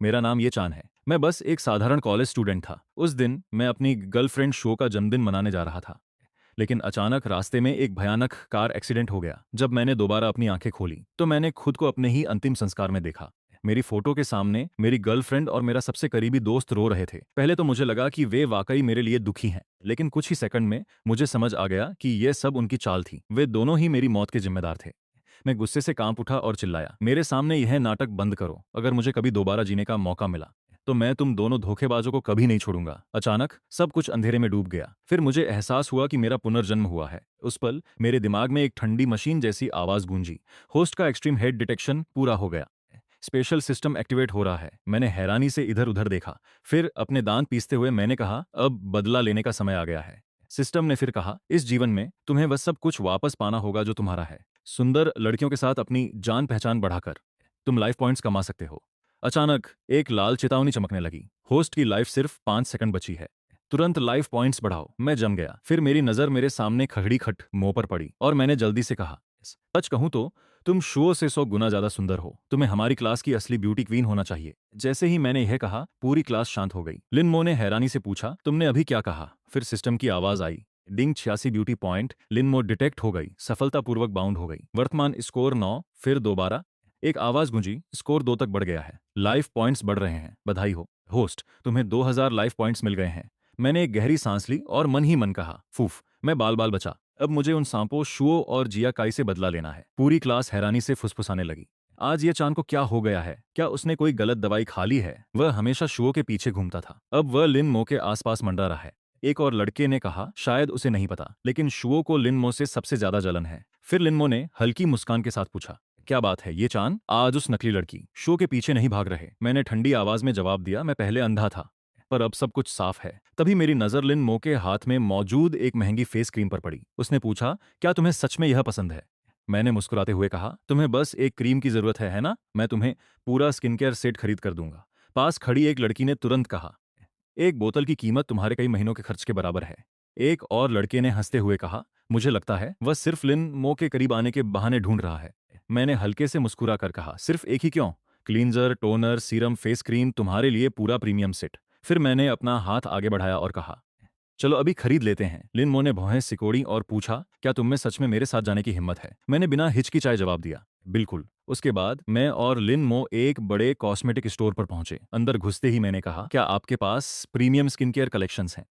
मेरा नाम ये चान है। मैं बस एक साधारण कॉलेज स्टूडेंट था। उस दिन मैं अपनी गर्लफ्रेंड शो का जन्मदिन मनाने जा रहा था, लेकिन अचानक रास्ते में एक भयानक कार एक्सीडेंट हो गया। जब मैंने दोबारा अपनी आंखें खोली तो मैंने खुद को अपने ही अंतिम संस्कार में देखा। मेरी फोटो के सामने मेरी गर्लफ्रेंड और मेरा सबसे करीबी दोस्त रो रहे थे। पहले तो मुझे लगा कि वे वाकई मेरे लिए दुखी हैं, लेकिन कुछ ही सेकंड में मुझे समझ आ गया कि यह सब उनकी चाल थी। वे दोनों ही मेरी मौत के जिम्मेदार थे। मैं गुस्से से कांप उठा और चिल्लाया, मेरे सामने यह नाटक बंद करो। अगर मुझे कभी दोबारा जीने का मौका मिला तो मैं तुम दोनों धोखेबाजों को कभी नहीं छोड़ूंगा। अचानक सब कुछ अंधेरे में डूब गया। फिर मुझे एहसास हुआ कि मेरा पुनर्जन्म हुआ है। उस पल मेरे दिमाग में एक ठंडी मशीन जैसी आवाज गूंजी। होस्ट का एक्सट्रीम हेड डिटेक्शन पूरा हो गया। स्पेशल सिस्टम एक्टिवेट हो रहा है। मैंने हैरानी से इधर उधर देखा। फिर अपने दांत पीसते हुए मैंने कहा, अब बदला लेने का समय आ गया है। सिस्टम ने फिर कहा, इस जीवन में तुम्हें वह सब कुछ वापस पाना होगा जो तुम्हारा है। सुंदर लड़कियों के साथ अपनी जान पहचान बढ़ाकर तुम लाइफ पॉइंट्स कमा सकते हो। अचानक एक लाल चेतावनी चमकने लगी। होस्ट की लाइफ सिर्फ 5 सेकंड बची है। तुरंत लाइफ पॉइंट्स बढ़ाओ। मैं जम गया। फिर मेरी नजर मेरे सामने खड़ी खट मुंह पर पड़ी और मैंने जल्दी से कहा, सच कहूं तो तुम शो से 100 गुना ज्यादा सुंदर हो। तुम्हें हमारी क्लास की असली ब्यूटी क्वीन होना चाहिए। जैसे ही मैंने यह कहा पूरी क्लास शांत हो गई। लिनमो ने हैरानी से पूछा, तुमने अभी क्या कहा? फिर सिस्टम की आवाज आई, डिंग 86 ब्यूटी पॉइंट। लिनमो डिटेक्ट हो गई, सफलतापूर्वक बाउंड हो गई। वर्तमान स्कोर 9। फिर दोबारा एक आवाज गूंजी, स्कोर 2 तक बढ़ गया है। लाइफ पॉइंट्स बढ़ रहे हैं, बधाई हो। होस्ट, तुम्हें 2000 लाइफ पॉइंट्स मिल गए हैं। मैंने एक गहरी सांस ली और मन ही मन कहा, फूफ, मैं बाल बाल बचा। अब मुझे उन सांपों शुओ और जिया काई से बदला लेना है। पूरी क्लास हैरानी से फुसफुसाने लगी। आज ये चांद को क्या हो गया है? क्या उसने कोई गलत दवाई खा ली है? वह हमेशा शुओ के पीछे घूमता था, अब वह लिन मो के आसपास मंडरा रहा है। एक और लड़के ने कहा, शायद उसे नहीं पता, लेकिन शुओ को लिनमो से सबसे ज्यादा जलन है। फिर लिनमो ने हल्की मुस्कान के साथ पूछा, क्या बात है ये चांद? आज उस नकली लड़की शो के पीछे नहीं भाग रहे? मैंने ठंडी आवाज में जवाब दिया, मैं पहले अंधा था, पर अब सब कुछ साफ है। तभी मेरी नजर लिन मो के हाथ में मौजूद एक महंगी फेस क्रीम पर पड़ी। उसने पूछा, क्या तुम्हें सच में यह पसंद है? मैंने मुस्कुराते हुए कहा, तुम्हें बस एक क्रीम की जरूरत है ना? मैं तुम्हें पूरा स्किन केयर सेट खरीद कर दूंगा। पास खड़ी एक लड़की ने तुरंत कहा, एक बोतल की कीमत तुम्हारे कई महीनों के खर्च के बराबर है। एक और लड़के ने हंसते हुए कहा, मुझे लगता है वह सिर्फ लिन मो के करीब आने के बहाने ढूंढ रहा है। मैंने हल्के से मुस्कुरा कर कहा, सिर्फ एक ही क्यों? Cleanser, toner, serum, face cream, तुम्हारे लिए पूरा प्रीमियम सेट। फिर मैंने अपना हाथ आगे बढ़ाया और कहा, चलो अभी खरीद लेते हैं। लिनमो ने भौहें सिकोड़ी और पूछा, क्या तुम में सच में मेरे साथ जाने की हिम्मत है? मैंने बिना हिचकिचाए जवाब दिया, बिल्कुल। उसके बाद मैं और लिनमो एक बड़े कॉस्मेटिक स्टोर पर पहुंचे। अंदर घुसते ही मैंने कहा, क्या आपके पास प्रीमियम स्किन केयर कलेक्शंस हैं?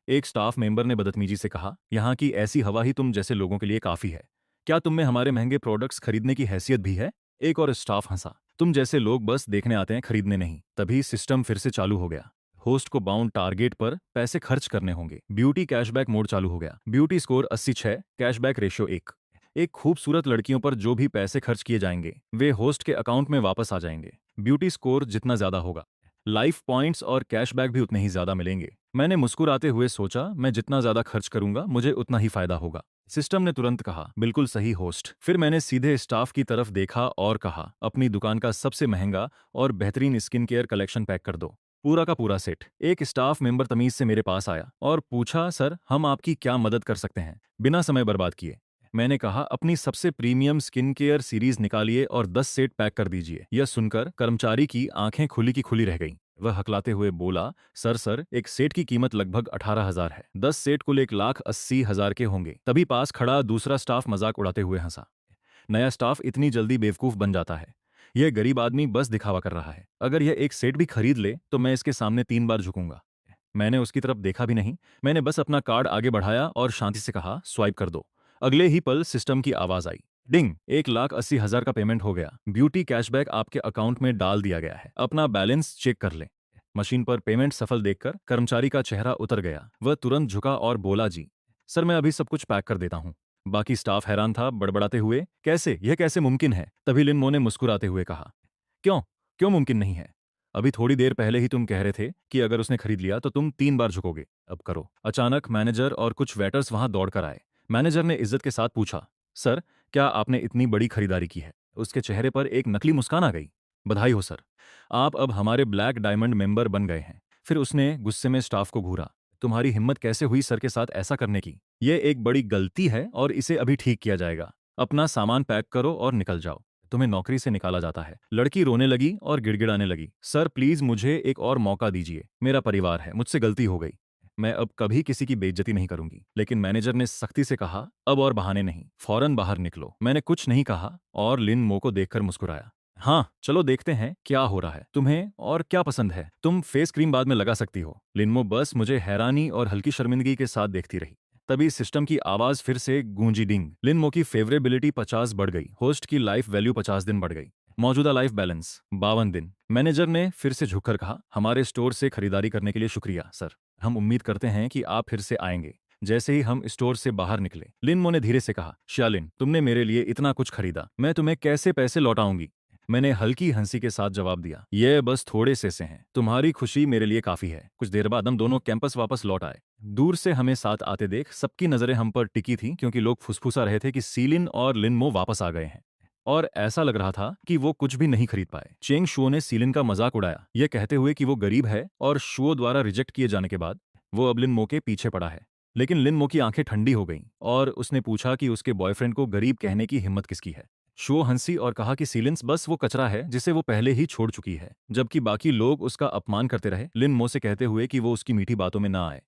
एक स्टाफ मेंबर ने बदतमीजी से कहा, यहाँ की ऐसी हवा ही तुम जैसे लोगों के लिए काफी है। क्या तुम में हमारे महंगे प्रोडक्ट्स खरीदने की हैसियत भी है? एक और स्टाफ हंसा, तुम जैसे लोग बस देखने आते हैं, खरीदने नहीं। तभी सिस्टम फिर से चालू हो गया। होस्ट को बाउंड टारगेट पर पैसे खर्च करने होंगे। ब्यूटी कैशबैक मोड चालू हो गया। Beauty score 86, cashback ratio 1। एक खूबसूरत लड़कियों पर जो भी पैसे खर्च किए जाएंगे वे होस्ट के अकाउंट में वापस आ जाएंगे। ब्यूटी स्कोर जितना ज्यादा होगा, लाइफ पॉइंट्स और कैशबैक भी उतने ही ज्यादा मिलेंगे। मैंने मुस्कुराते हुए सोचा, मैं जितना ज्यादा खर्च करूंगा मुझे उतना ही फायदा होगा। सिस्टम ने तुरंत कहा, बिल्कुल सही होस्ट। फिर मैंने सीधे स्टाफ की तरफ देखा और कहा, अपनी दुकान का सबसे महंगा और बेहतरीन स्किन केयर कलेक्शन पैक कर दो, पूरा का पूरा सेट। एक स्टाफ मेंबर तमीज से मेरे पास आया और पूछा, सर हम आपकी क्या मदद कर सकते हैं? बिना समय बर्बाद किए मैंने कहा, अपनी सबसे प्रीमियम स्किन केयर सीरीज निकालिए और 10 सेट पैक कर दीजिए। यह सुनकर कर्मचारी की आंखें खुली की खुली रह गईं। वह हकलाते हुए बोला, सर एक सेट की कीमत लगभग 18,000 है। 10 सेट कुल 1,80,000 के होंगे। तभी पास खड़ा दूसरा स्टाफ मजाक उड़ाते हुए हंसा। नया स्टाफ इतनी जल्दी बेवकूफ बन जाता है। यह गरीब आदमी बस दिखावा कर रहा है। अगर यह एक सेट भी खरीद ले तो मैं इसके सामने 3 बार झुकूंगा। मैंने उसकी तरफ देखा भी नहीं। मैंने बस अपना कार्ड आगे बढ़ाया और शांति से कहा, स्वाइप कर दो। अगले ही पल सिस्टम की आवाज आई, डिंग, 1,80,000 का पेमेंट हो गया। ब्यूटी कैशबैक आपके अकाउंट में डाल दिया गया है। अपना बैलेंस चेक कर लें। मशीन पर पेमेंट सफल देखकर कर्मचारी का चेहरा उतर गया। वह तुरंत झुका और बोला, जी सर, मैं अभी सब कुछ पैक कर देता हूँ। बाकी स्टाफ हैरान था, बड़बड़ाते हुए, कैसे, यह कैसे मुमकिन है? तभी लिनमो ने मुस्कुराते हुए कहा, क्यों क्यों मुमकिन नहीं है? अभी थोड़ी देर पहले ही तुम कह रहे थे कि अगर उसने खरीद लिया तो तुम 3 बार झुकोगे। अब करो। अचानक मैनेजर और कुछ वेटर्स वहां दौड़कर आए। मैनेजर ने इज्जत के साथ पूछा, सर क्या आपने इतनी बड़ी खरीदारी की है? उसके चेहरे पर एक नकली मुस्कान आ गई। बधाई हो सर, आप अब हमारे ब्लैक डायमंड मेंबर बन गए हैं। फिर उसने गुस्से में स्टाफ को घूरा, तुम्हारी हिम्मत कैसे हुई सर के साथ ऐसा करने की? यह एक बड़ी गलती है और इसे अभी ठीक किया जाएगा। अपना सामान पैक करो और निकल जाओ। तुम्हें नौकरी से निकाला जाता है। लड़की रोने लगी और गिड़गिड़ाने लगी, सर प्लीज मुझे एक और मौका दीजिए, मेरा परिवार है, मुझसे गलती हो गई, मैं अब कभी किसी की बेइज्जती नहीं करूंगी। लेकिन मैनेजर ने सख्ती से कहा, अब और बहाने नहीं, फौरन बाहर निकलो। मैंने कुछ नहीं कहा और लिन मो को देखकर मुस्कुराया। हाँ चलो देखते हैं क्या हो रहा है, तुम्हें और क्या पसंद है, तुम फेस क्रीम बाद में लगा सकती हो। लिनमो बस मुझे हैरानी और हल्की शर्मिंदगी के साथ देखती रही। तभी सिस्टम की आवाज फिर से गूंजी, डिंग। लिनमो की फेवरेबिलिटी 50 बढ़ गई, होस्ट की लाइफ वैल्यू 50 दिन बढ़ गई, मौजूदा लाइफ बैलेंस 52 दिन। मैनेजर ने फिर से झुककर कहा, हमारे स्टोर से खरीदारी करने के लिए शुक्रिया सर, हम उम्मीद करते हैं कि आप फिर से आएंगे। जैसे ही हम स्टोर से बाहर निकले, लिनमो ने धीरे से कहा, शालिन तुमने मेरे लिए इतना कुछ खरीदा, मैं तुम्हें कैसे पैसे लौटाऊंगी। मैंने हल्की हंसी के साथ जवाब दिया, ये बस थोड़े से हैं, तुम्हारी खुशी मेरे लिए काफी है। कुछ देर बाद हम दोनों कैंपस वापस लौट आए। दूर से हमें साथ आते देख सबकी नजरें हम पर टिकी थीं, क्योंकि लोग फुसफुसा रहे थे कि सीलिन और लिनमो वापस आ गए हैं। और ऐसा लग रहा था कि वो कुछ भी नहीं खरीद पाए। चेंग शुओ ने सीलिन का मजाक उड़ाया, ये कहते हुए कि वो गरीब है और शुओ द्वारा रिजेक्ट किए जाने के बाद वो अब लिनमो के पीछे पड़ा है। लेकिन लिनमो की आंखें ठंडी हो गईं और उसने पूछा कि उसके बॉयफ्रेंड को गरीब कहने की हिम्मत किसकी है। शो हंसी और कहा कि सीलिंस बस वो कचरा है जिसे वो पहले ही छोड़ चुकी है। जबकि बाकी लोग उसका अपमान करते रहे, लिन मो से कहते हुए कि वो उसकी मीठी बातों में ना आए।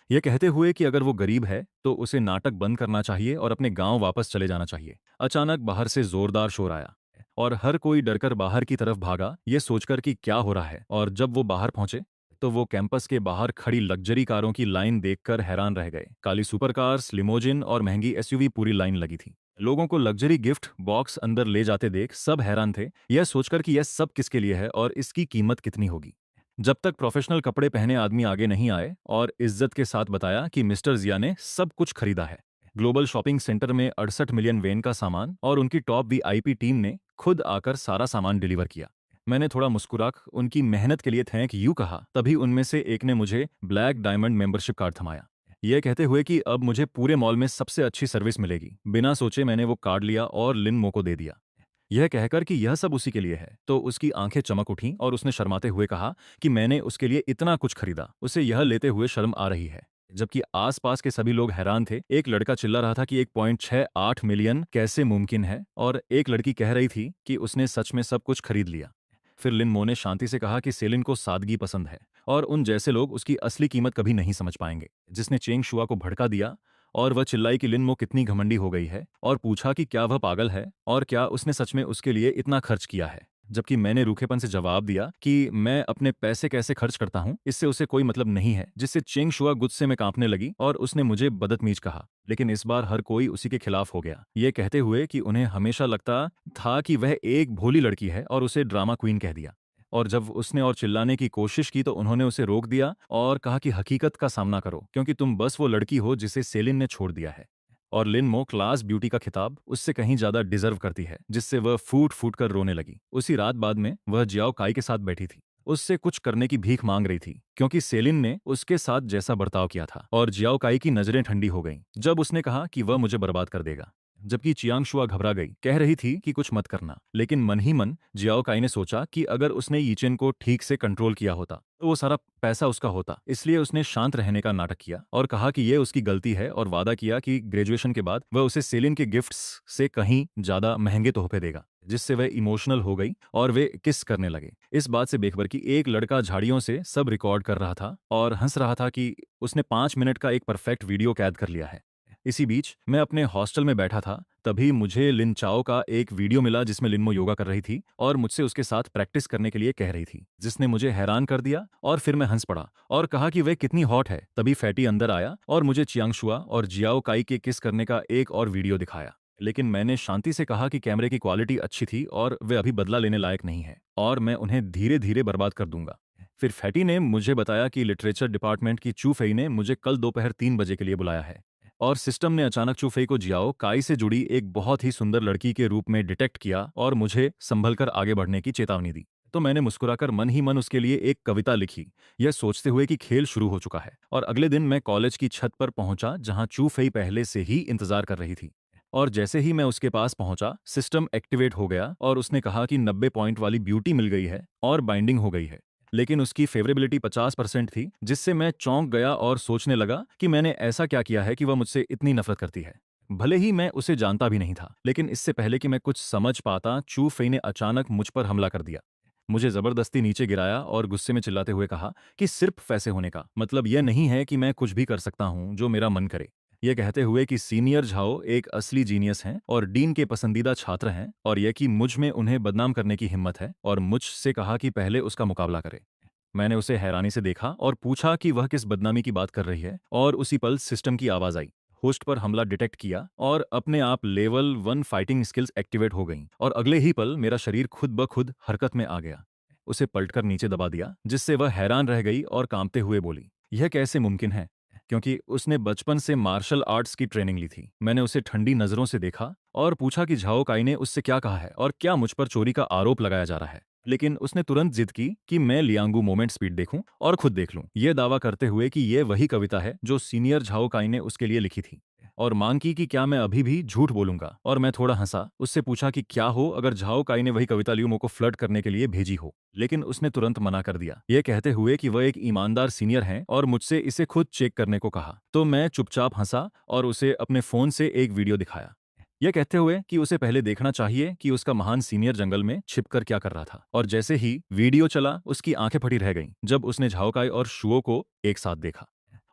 यह कहते हुए कि अगर वो गरीब है तो उसे नाटक बंद करना चाहिए और अपने गांव वापस चले जाना चाहिए। अचानक बाहर से जोरदार शोर आया और हर कोई डरकर बाहर की तरफ भागा, ये सोचकर कि क्या हो रहा है। और जब वो बाहर पहुंचे तो वो कैंपस के बाहर खड़ी लग्जरी कारों की लाइन देखकर हैरान रह गए। काली सुपर कार्स, लिमोजिन और महंगी एसयूवी पूरी लाइन लगी थी। लोगों को लग्जरी गिफ्ट बॉक्स अंदर ले जाते देख सब हैरान थे, यह सोचकर कि यह सब किसके लिए है और इसकी कीमत कितनी होगी। जब तक प्रोफेशनल कपड़े पहने आदमी आगे नहीं आए और इज्जत के साथ बताया कि मिस्टर जिया ने सब कुछ खरीदा है। ग्लोबल शॉपिंग सेंटर में 68 मिलियन वेन का सामान और उनकी टॉप वीआईपी टीम ने खुद आकर सारा सामान डिलीवर किया। मैंने थोड़ा मुस्कुराकर उनकी मेहनत के लिए थैंक यू कहा, तभी उनमें से एक ने मुझे ब्लैक डायमंड मेंबरशिप कार्ड थमाया, यह कहते हुए कि अब मुझे पूरे मॉल में सबसे अच्छी सर्विस मिलेगी। बिना सोचे मैंने वो कार्ड लिया और लिन मो को दे दिया, यह कहकर कि यह सब उसी के लिए है। तो उसकी आंखें चमक उठीं और उसने शर्माते हुए कहा कि मैंने उसके लिए इतना कुछ खरीदा। उसे यह लेते हुए शर्म आ रही है। जबकि आसपास के सभी लोग हैरान थे। एक लड़का चिल्ला रहा था कि 1.68 मिलियन कैसे मुमकिन है, और एक लड़की कह रही थी कि उसने सच में सब कुछ खरीद लिया। फिर लिन मो ने शांति से कहा कि सेलिन को सादगी पसंद है और उन जैसे लोग उसकी असली कीमत कभी नहीं समझ पाएंगे। जिसने चेंग शुआ को भड़का दिया और वह चिल्लाई कि लिन मो कितनी घमंडी हो गई है, और पूछा कि क्या वह पागल है और क्या उसने सच में उसके लिए इतना खर्च किया है। जबकि मैंने रूखेपन से जवाब दिया कि मैं अपने पैसे कैसे खर्च करता हूं इससे उसे कोई मतलब नहीं है। जिससे चेंग शुआ गुस्से में कांपने लगी और उसने मुझे बदतमीज कहा। लेकिन इस बार हर कोई उसी के खिलाफ हो गया, ये कहते हुए कि उन्हें हमेशा लगता था कि वह एक भोली लड़की है, और उसे ड्रामा क्वीन कह दिया। और जब उसने और चिल्लाने की कोशिश की तो उन्होंने उसे रोक दिया और कहा कि हकीकत का सामना करो, क्योंकि तुम बस वो लड़की हो जिसे सेलिन ने छोड़ दिया है। और लिन मो क्लास ब्यूटी का खिताब उससे कहीं ज्यादा डिजर्व करती है, जिससे वह फूट फूट कर रोने लगी। उसी रात बाद में वह जियाओ काई के साथ बैठी थी, उससे कुछ करने की भीख मांग रही थी, क्योंकि सेलिन ने उसके साथ जैसा बर्ताव किया था। और जियाओ काई की नजरें ठंडी हो गईं जब उसने कहा कि वह मुझे बर्बाद कर देगा। जबकि चियांग शुआ घबरा गई, कह रही थी कि कुछ मत करना। लेकिन मन ही मन जियाओ काई ने सोचा कि अगर उसने यीचेन को ठीक से कंट्रोल किया होता तो वो सारा पैसा उसका होता। इसलिए उसने शांत रहने का नाटक किया और कहा कि यह उसकी गलती है, और वादा किया कि ग्रेजुएशन के बाद वह उसे सेलिन के गिफ्ट्स से कहीं ज्यादा महंगे तोहफे देगा। जिससे वह इमोशनल हो गई और वे किस करने लगे। इस बात से बेखबर कि एक लड़का झाड़ियों से सब रिकॉर्ड कर रहा था और हंस रहा था कि उसने 5 मिनट का एक परफेक्ट वीडियो कैद कर लिया है। इसी बीच मैं अपने हॉस्टल में बैठा था, तभी मुझे लिन चाओ का एक वीडियो मिला जिसमें लिनमो योगा कर रही थी और मुझसे उसके साथ प्रैक्टिस करने के लिए कह रही थी, जिसने मुझे हैरान कर दिया। और फिर मैं हंस पड़ा और कहा कि वह कितनी हॉट है। तभी फैटी अंदर आया और मुझे चियांगशुआ और जियाओ काई के किस करने का एक और वीडियो दिखाया। लेकिन मैंने शांति से कहा कि कैमरे की क्वालिटी अच्छी थी और वे अभी बदला लेने लायक नहीं है, और मैं उन्हें धीरे धीरे बर्बाद कर दूंगा। फिर फैटी ने मुझे बताया कि लिटरेचर डिपार्टमेंट की चू फेई ने मुझे कल दोपहर 3 बजे के लिए बुलाया है, और सिस्टम ने अचानक चू फेई को जियाओ काई से जुड़ी एक बहुत ही सुंदर लड़की के रूप में डिटेक्ट किया और मुझे संभलकर आगे बढ़ने की चेतावनी दी। तो मैंने मुस्कुराकर मन ही मन उसके लिए एक कविता लिखी, यह सोचते हुए कि खेल शुरू हो चुका है। और अगले दिन मैं कॉलेज की छत पर पहुंचा जहां चू फेई पहले से ही इंतजार कर रही थी। और जैसे ही मैं उसके पास पहुंचा, सिस्टम एक्टिवेट हो गया और उसने कहा कि 90 पॉइंट वाली ब्यूटी मिल गई है और बाइंडिंग हो गई है। लेकिन उसकी फेवरेबिलिटी 50% थी, जिससे मैं चौंक गया और सोचने लगा कि मैंने ऐसा क्या किया है कि वह मुझसे इतनी नफरत करती है। भले ही मैं उसे जानता भी नहीं था, लेकिन इससे पहले कि मैं कुछ समझ पाता, चू फेई ने अचानक मुझ पर हमला कर दिया। मुझे जबरदस्ती नीचे गिराया और गुस्से में चिल्लाते हुए कहा कि सिर्फ पैसे होने का मतलब यह नहीं है कि मैं कुछ भी कर सकता हूं जो मेरा मन करे। यह कहते हुए कि सीनियर झाओ एक असली जीनियस हैं और डीन के पसंदीदा छात्र हैं, और यह कि मुझ में उन्हें बदनाम करने की हिम्मत है, और मुझसे कहा कि पहले उसका मुकाबला करे। मैंने उसे हैरानी से देखा और पूछा कि वह किस बदनामी की बात कर रही है, और उसी पल सिस्टम की आवाज आई। होस्ट पर हमला डिटेक्ट किया और अपने आप लेवल 1 फाइटिंग स्किल्स एक्टिवेट हो गईं, और अगले ही पल मेरा शरीर खुद ब खुद हरकत में आ गया। उसे पलटकर नीचे दबा दिया, जिससे वह हैरान रह गई और कांपते हुए बोली, यह कैसे मुमकिन है? क्योंकि उसने बचपन से मार्शल आर्ट्स की ट्रेनिंग ली थी। मैंने उसे ठंडी नजरों से देखा और पूछा कि झाओ काई ने उससे क्या कहा है और क्या मुझ पर चोरी का आरोप लगाया जा रहा है। लेकिन उसने तुरंत जिद की कि मैं लियांगू मोमेंट स्पीड देखूं और खुद देख लूं, यह दावा करते हुए कि यह वही कविता है जो सीनियर झाओ काई ने उसके लिए लिखी थी, और मांग की कि क्या मैं अभी भी झूठ बोलूंगा। और मैं थोड़ा हंसा, उससे पूछा कि क्या हो अगर झाओ काई ने वही कविता लियूमो को फ्लर्ट करने के लिए भेजी हो। लेकिन उसने तुरंत मना कर दिया, यह कहते हुए कि वह एक ईमानदार सीनियर हैं और मुझसे इसे खुद चेक करने को कहा। तो मैं चुपचाप हंसा और उसे अपने फोन से एक वीडियो दिखाया, यह कहते हुए कि उसे पहले देखना चाहिए कि उसका महान सीनियर जंगल में छिपकर क्या कर रहा था। और जैसे ही वीडियो चला, उसकी आंखें फटी रह गईं जब उसने झाओकाई और शुओ को एक साथ देखा।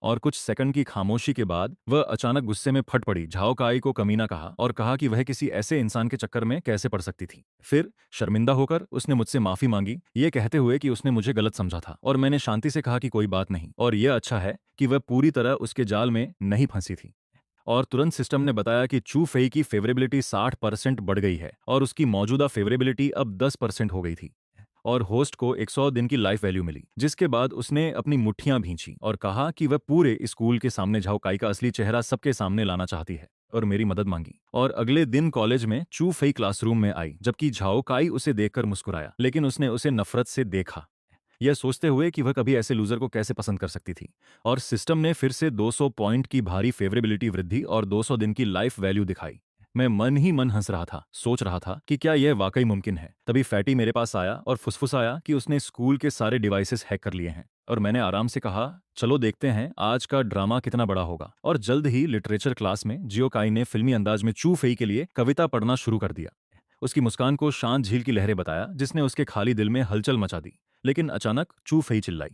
और कुछ सेकंड की खामोशी के बाद वह अचानक गुस्से में फट पड़ी, झाओकाई को कमीना कहा और कहा कि वह किसी ऐसे इंसान के चक्कर में कैसे पड़ सकती थी। फिर शर्मिंदा होकर उसने मुझसे माफी मांगी, ये कहते हुए कि उसने मुझे गलत समझा था, और मैंने शांति से कहा कि कोई बात नहीं, और यह अच्छा है कि वह पूरी तरह उसके जाल में नहीं फंसी थी। और तुरंत सिस्टम ने बताया कि चू फेई की फेवरेबिलिटी 60% बढ़ गई है और उसकी मौजूदा फेवरेबिलिटी अब 10% हो गई थी। और होस्ट को 100 दिन की लाइफ वैल्यू मिली, जिसके बाद उसने अपनी मुट्ठियां भींची और कहा कि वह पूरे स्कूल के सामने झाओकाई का असली चेहरा सबके सामने लाना चाहती है, और मेरी मदद मांगी। और अगले दिन कॉलेज में चू फेई क्लासरूम में आई, जबकि झाओकाई उसे देखकर मुस्कुराया, लेकिन उसने उसे नफरत से देखा, यह सोचते हुए कि वह कभी ऐसे लूजर को कैसे पसंद कर सकती थी। और सिस्टम ने फिर से 200 पॉइंट की भारी फेवरेबिलिटी वृद्धि और 200 दिन की लाइफ वैल्यू दिखाई। मैं मन ही मन हंस रहा था, सोच रहा था कि क्या यह वाकई मुमकिन है। तभी फैटी मेरे पास आया और फुसफुसाया कि उसने स्कूल के सारे डिवाइसेस हैक कर लिए हैं। और मैंने आराम से कहा, चलो देखते हैं आज का ड्रामा कितना बड़ा होगा। और जल्द ही लिटरेचर क्लास में जियोकाई ने फिल्मी अंदाज में चू फेई के लिए कविता पढ़ना शुरू कर दिया। उसकी मुस्कान को शांत झील की लहरें बताया, जिसने उसके खाली दिल में हलचल मचा दी। लेकिन अचानक चू फेई चिल्लाई,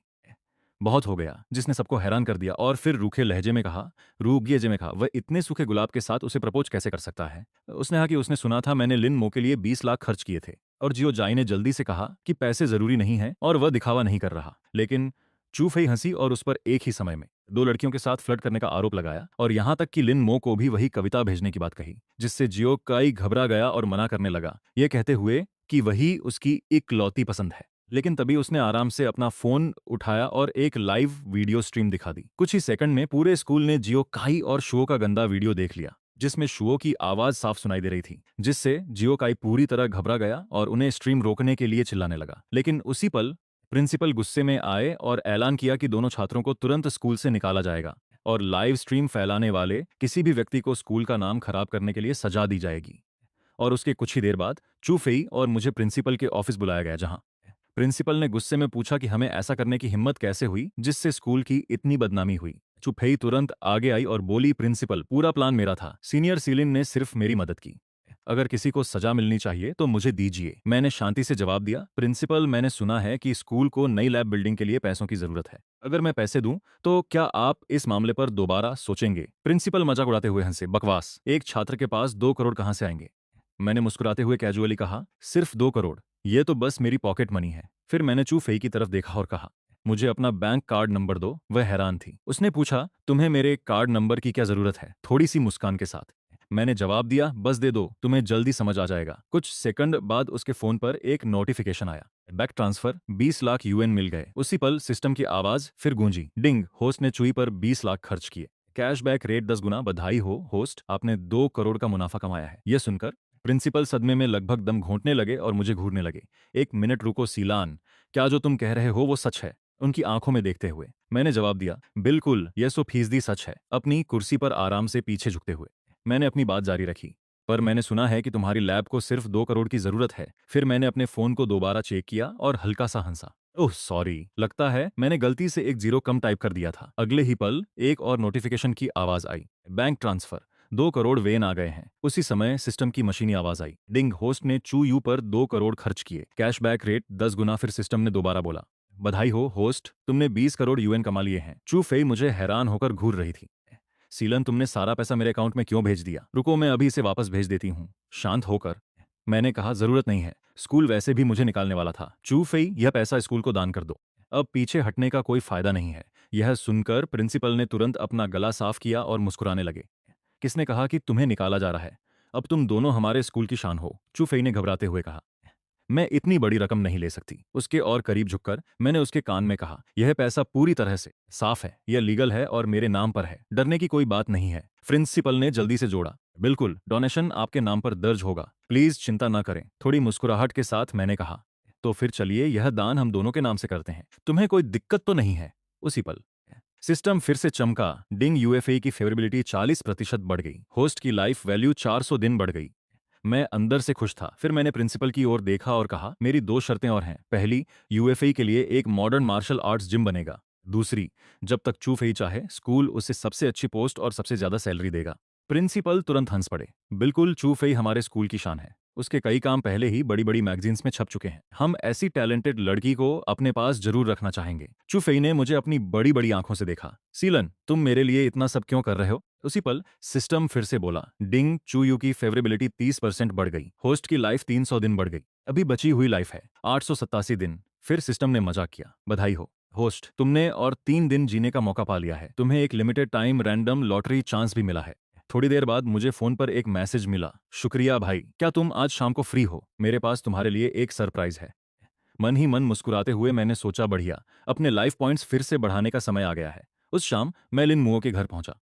बहुत हो गया, जिसने सबको हैरान कर दिया। और फिर रूखे लहजे में कहा, रूगिये में कहा, वह इतने सूखे गुलाब के साथ उसे प्रपोज कैसे कर सकता है? उसने कहा कि उसने सुना था मैंने लिन मो के लिए 20 लाख खर्च किए थे। और जियो जाई ने जल्दी से कहा कि पैसे जरूरी नहीं है और वह दिखावा नहीं कर रहा। लेकिन चू फेई हंसी और उस पर एक ही समय में दो लड़कियों के साथ फ्लर्ट करने का आरोप लगाया, और यहां तक कि लिन मो को भी वही कविता भेजने की बात कही, जिससे जियो काई घबरा गया और मना करने लगा, ये कहते हुए कि वही उसकी इकलौती पसंद है। लेकिन तभी उसने आराम से अपना फोन उठाया और एक लाइव वीडियो स्ट्रीम दिखा दी। कुछ ही सेकंड में पूरे स्कूल ने जियो काई और शुओ का गंदा वीडियो देख लिया, जिसमें शुओ की आवाज साफ सुनाई दे रही थी, जिससे जियो काई पूरी तरह घबरा गया और उन्हें स्ट्रीम रोकने के लिए चिल्लाने लगा। लेकिन उसी पल प्रिंसिपल गुस्से में आए और ऐलान किया कि दोनों छात्रों को तुरंत स्कूल से निकाला जाएगा, और लाइव स्ट्रीम फैलाने वाले किसी भी व्यक्ति को स्कूल का नाम खराब करने के लिए सजा दी जाएगी। और उसके कुछ ही देर बाद चू फेई और मुझे प्रिंसिपल के ऑफिस बुलाया गया, जहां प्रिंसिपल ने गुस्से में पूछा कि हमें ऐसा करने की हिम्मत कैसे हुई जिससे स्कूल की इतनी बदनामी हुई। चुफेई तुरंत आगे आई और बोली, प्रिंसिपल, पूरा प्लान मेरा था, सीनियर सीलिन ने सिर्फ मेरी मदद की। अगर किसी को सजा मिलनी चाहिए तो मुझे दीजिए। मैंने शांति से जवाब दिया, प्रिंसिपल, मैंने सुना है कि स्कूल को नई लैब बिल्डिंग के लिए पैसों की जरूरत है। अगर मैं पैसे दूं तो क्या आप इस मामले पर दोबारा सोचेंगे? प्रिंसिपल मजाक उड़ाते हुए हंसे, बकवास, एक छात्र के पास 2 करोड़ कहां से आएंगे? मैंने मुस्कुराते हुए कैजुअली कहा, सिर्फ 2 करोड़, ये तो बस मेरी पॉकेट मनी है। फिर मैंने चू फेई की तरफ देखा और कहा, मुझे अपना बैंक कार्ड नंबर दो। वह हैरान थी। उसने पूछा, तुम्हें मेरे कार्ड नंबर की क्या जरूरत है? थोड़ी सी मुस्कान के साथ मैंने जवाब दिया, बस दे दो, तुम्हें जल्दी समझ आ जाएगा। कुछ सेकंड बाद उसके फोन पर एक नोटिफिकेशन आया, बैंक ट्रांसफर 20 लाख यूएन मिल गए। उसी पल सिस्टम की आवाज फिर गूंजी, डिंग, होस्ट ने चुई पर 20 लाख खर्च किए, कैशबैक रेट 10 गुना, बधाई हो होस्ट, आपने 2 करोड़ का मुनाफा कमाया है। यह सुनकर प्रिंसिपल सदमे में लगभग दम घोंटने लगे और मुझे घूरने लगे। एक मिनट रुको सीलान, क्या जो तुम कह रहे हो वो सच है? उनकी आंखों में देखते हुए मैंने जवाब दिया, बिल्कुल, यह 100% सच है। अपनी कुर्सी पर आराम से पीछे झुकते हुए मैंने अपनी बात जारी रखी, पर मैंने सुना है कि तुम्हारी लैब को सिर्फ 2 करोड़ की जरूरत है। फिर मैंने अपने फोन को दोबारा चेक किया और हल्का सा हंसा, ओह सॉरी, लगता है मैंने गलती से एक जीरो कम टाइप कर दिया था। अगले ही पल एक और नोटिफिकेशन की आवाज आई, बैंक ट्रांसफर 2 करोड़ वेन आ गए हैं। उसी समय सिस्टम की मशीनी आवाज आई, डिंग, होस्ट ने चू यू पर 2 करोड़ खर्च किए, कैशबैक रेट 10 गुना। फिर सिस्टम ने दोबारा बोला, बधाई हो होस्ट, तुमने 20 करोड़ यूएन कमा लिए हैं। चू फेई मुझे हैरान होकर घूर रही थी। सीलन, तुमने सारा पैसा मेरे अकाउंट में क्यों भेज दिया? रुको, मैं अभी इसे वापस भेज देती हूँ। शांत होकर मैंने कहा, जरूरत नहीं है, स्कूल वैसे भी मुझे निकालने वाला था। चू फेई, यह पैसा स्कूल को दान कर दो, अब पीछे हटने का कोई फायदा नहीं है। यह सुनकर प्रिंसिपल ने तुरंत अपना गला साफ किया और मुस्कुराने लगे। किसने कहा कि तुम्हें निकाला जा रहा है? अब तुम दोनों हमारे स्कूल की शान हो, चू फेई ने घबराते हुए कहा। मैं इतनी बड़ी रकम नहीं ले सकती। उसके और करीब झुककर मैंने उसके कान में कहा, यह पैसा पूरी तरह से साफ है, यह लीगल है और मेरे नाम पर है, डरने की कोई बात नहीं है। प्रिंसिपल ने जल्दी से जोड़ा, बिल्कुल, डोनेशन आपके नाम पर दर्ज होगा, प्लीज चिंता ना करें। थोड़ी मुस्कुराहट के साथ मैंने कहा, तो फिर चलिए यह दान हम दोनों के नाम से करते हैं, तुम्हें कोई दिक्कत तो नहीं है? उसी पल सिस्टम फिर से चमका, डिंग यूएफए की फेवरेबिलिटी 40% बढ़ गई, होस्ट की लाइफ वैल्यू 400 दिन बढ़ गई। मैं अंदर से खुश था। फिर मैंने प्रिंसिपल की ओर देखा और कहा, मेरी 2 शर्तें और हैं। पहली, यूएफई के लिए एक मॉडर्न मार्शल आर्ट्स जिम बनेगा। दूसरी, जब तक चू फेई चाहे स्कूल उसे सबसे अच्छी पोस्ट और सबसे ज्यादा सैलरी देगा। प्रिंसिपल तुरंत हंस पड़े, बिल्कुल, चू फेई हमारे स्कूल की शान है, उसके कई काम पहले ही बड़ी बड़ी मैगजीन्स में छप चुके हैं, हम ऐसी टैलेंटेड लड़की को अपने पास जरूर रखना चाहेंगे। चू फेई ने मुझे अपनी बड़ी बड़ी आंखों से देखा। सीलन, तुम मेरे लिए इतना सब क्यों कर रहे हो? उसी पल सिस्टम फिर से बोला, डिंग, चू यू की फेवरेबिलिटी 30% बढ़ गई, होस्ट की लाइफ 300 दिन बढ़ गई, अभी बची हुई लाइफ है 887 दिन। फिर सिस्टम ने मजाक किया, बधाई हो होस्ट, तुमने और 3 दिन जीने का मौका पा लिया है, तुम्हें एक limited time random lottery chance भी मिला है। थोड़ी देर बाद मुझे फोन पर एक मैसेज मिला, शुक्रिया भाई, क्या तुम आज शाम को फ्री हो? मेरे पास तुम्हारे लिए एक सरप्राइज है। मन ही मन मुस्कुराते हुए मैंने सोचा, बढ़िया, अपने लाइफ पॉइंट्स फिर से बढ़ाने का समय आ गया है। उस शाम मैं लिन मुओ के घर पहुंचा।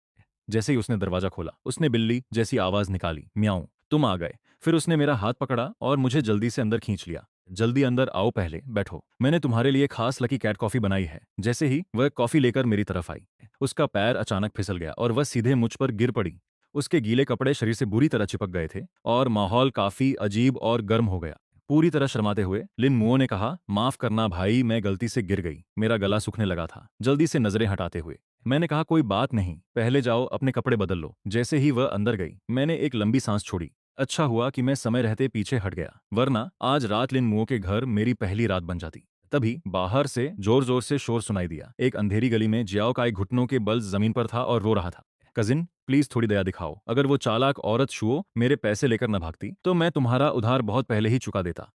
जैसे ही उसने दरवाजा खोला, उसने बिल्ली जैसी आवाज निकाली, म्याऊं, तुम आ गए। फिर उसने मेरा हाथ पकड़ा और मुझे जल्दी से अंदर खींच लिया। जल्दी अंदर आओ, पहले बैठो, मैंने तुम्हारे लिए खास लकी कैट कॉफी बनाई है। जैसे ही वह कॉफी लेकर मेरी तरफ आई, उसका पैर अचानक फिसल गया और वह सीधे मुझ पर गिर पड़ी। उसके गीले कपड़े शरीर से बुरी तरह चिपक गए थे और माहौल काफी अजीब और गर्म हो गया। पूरी तरह शर्माते हुए लिन मुओ ने कहा, माफ करना भाई, मैं गलती से गिर गई। मेरा गला सूखने लगा था। जल्दी से नजरें हटाते हुए मैंने कहा, कोई बात नहीं, पहले जाओ अपने कपड़े बदल लो। जैसे ही वह अंदर गई, मैंने एक लंबी सांस छोड़ी। अच्छा हुआ कि मैं समय रहते पीछे हट गया, वरना आज रात लिन मुओ के घर मेरी पहली रात बन जाती। तभी बाहर से जोर जोर से शोर सुनाई दिया। एक अंधेरी गली में जियाओ काई घुटनों के बल जमीन पर था और रो रहा था। कजिन, प्लीज थोड़ी दया दिखाओ, अगर वो चालाक औरत शुओ मेरे पैसे लेकर न भागती तो मैं तुम्हारा उधार बहुत पहले ही चुका देता।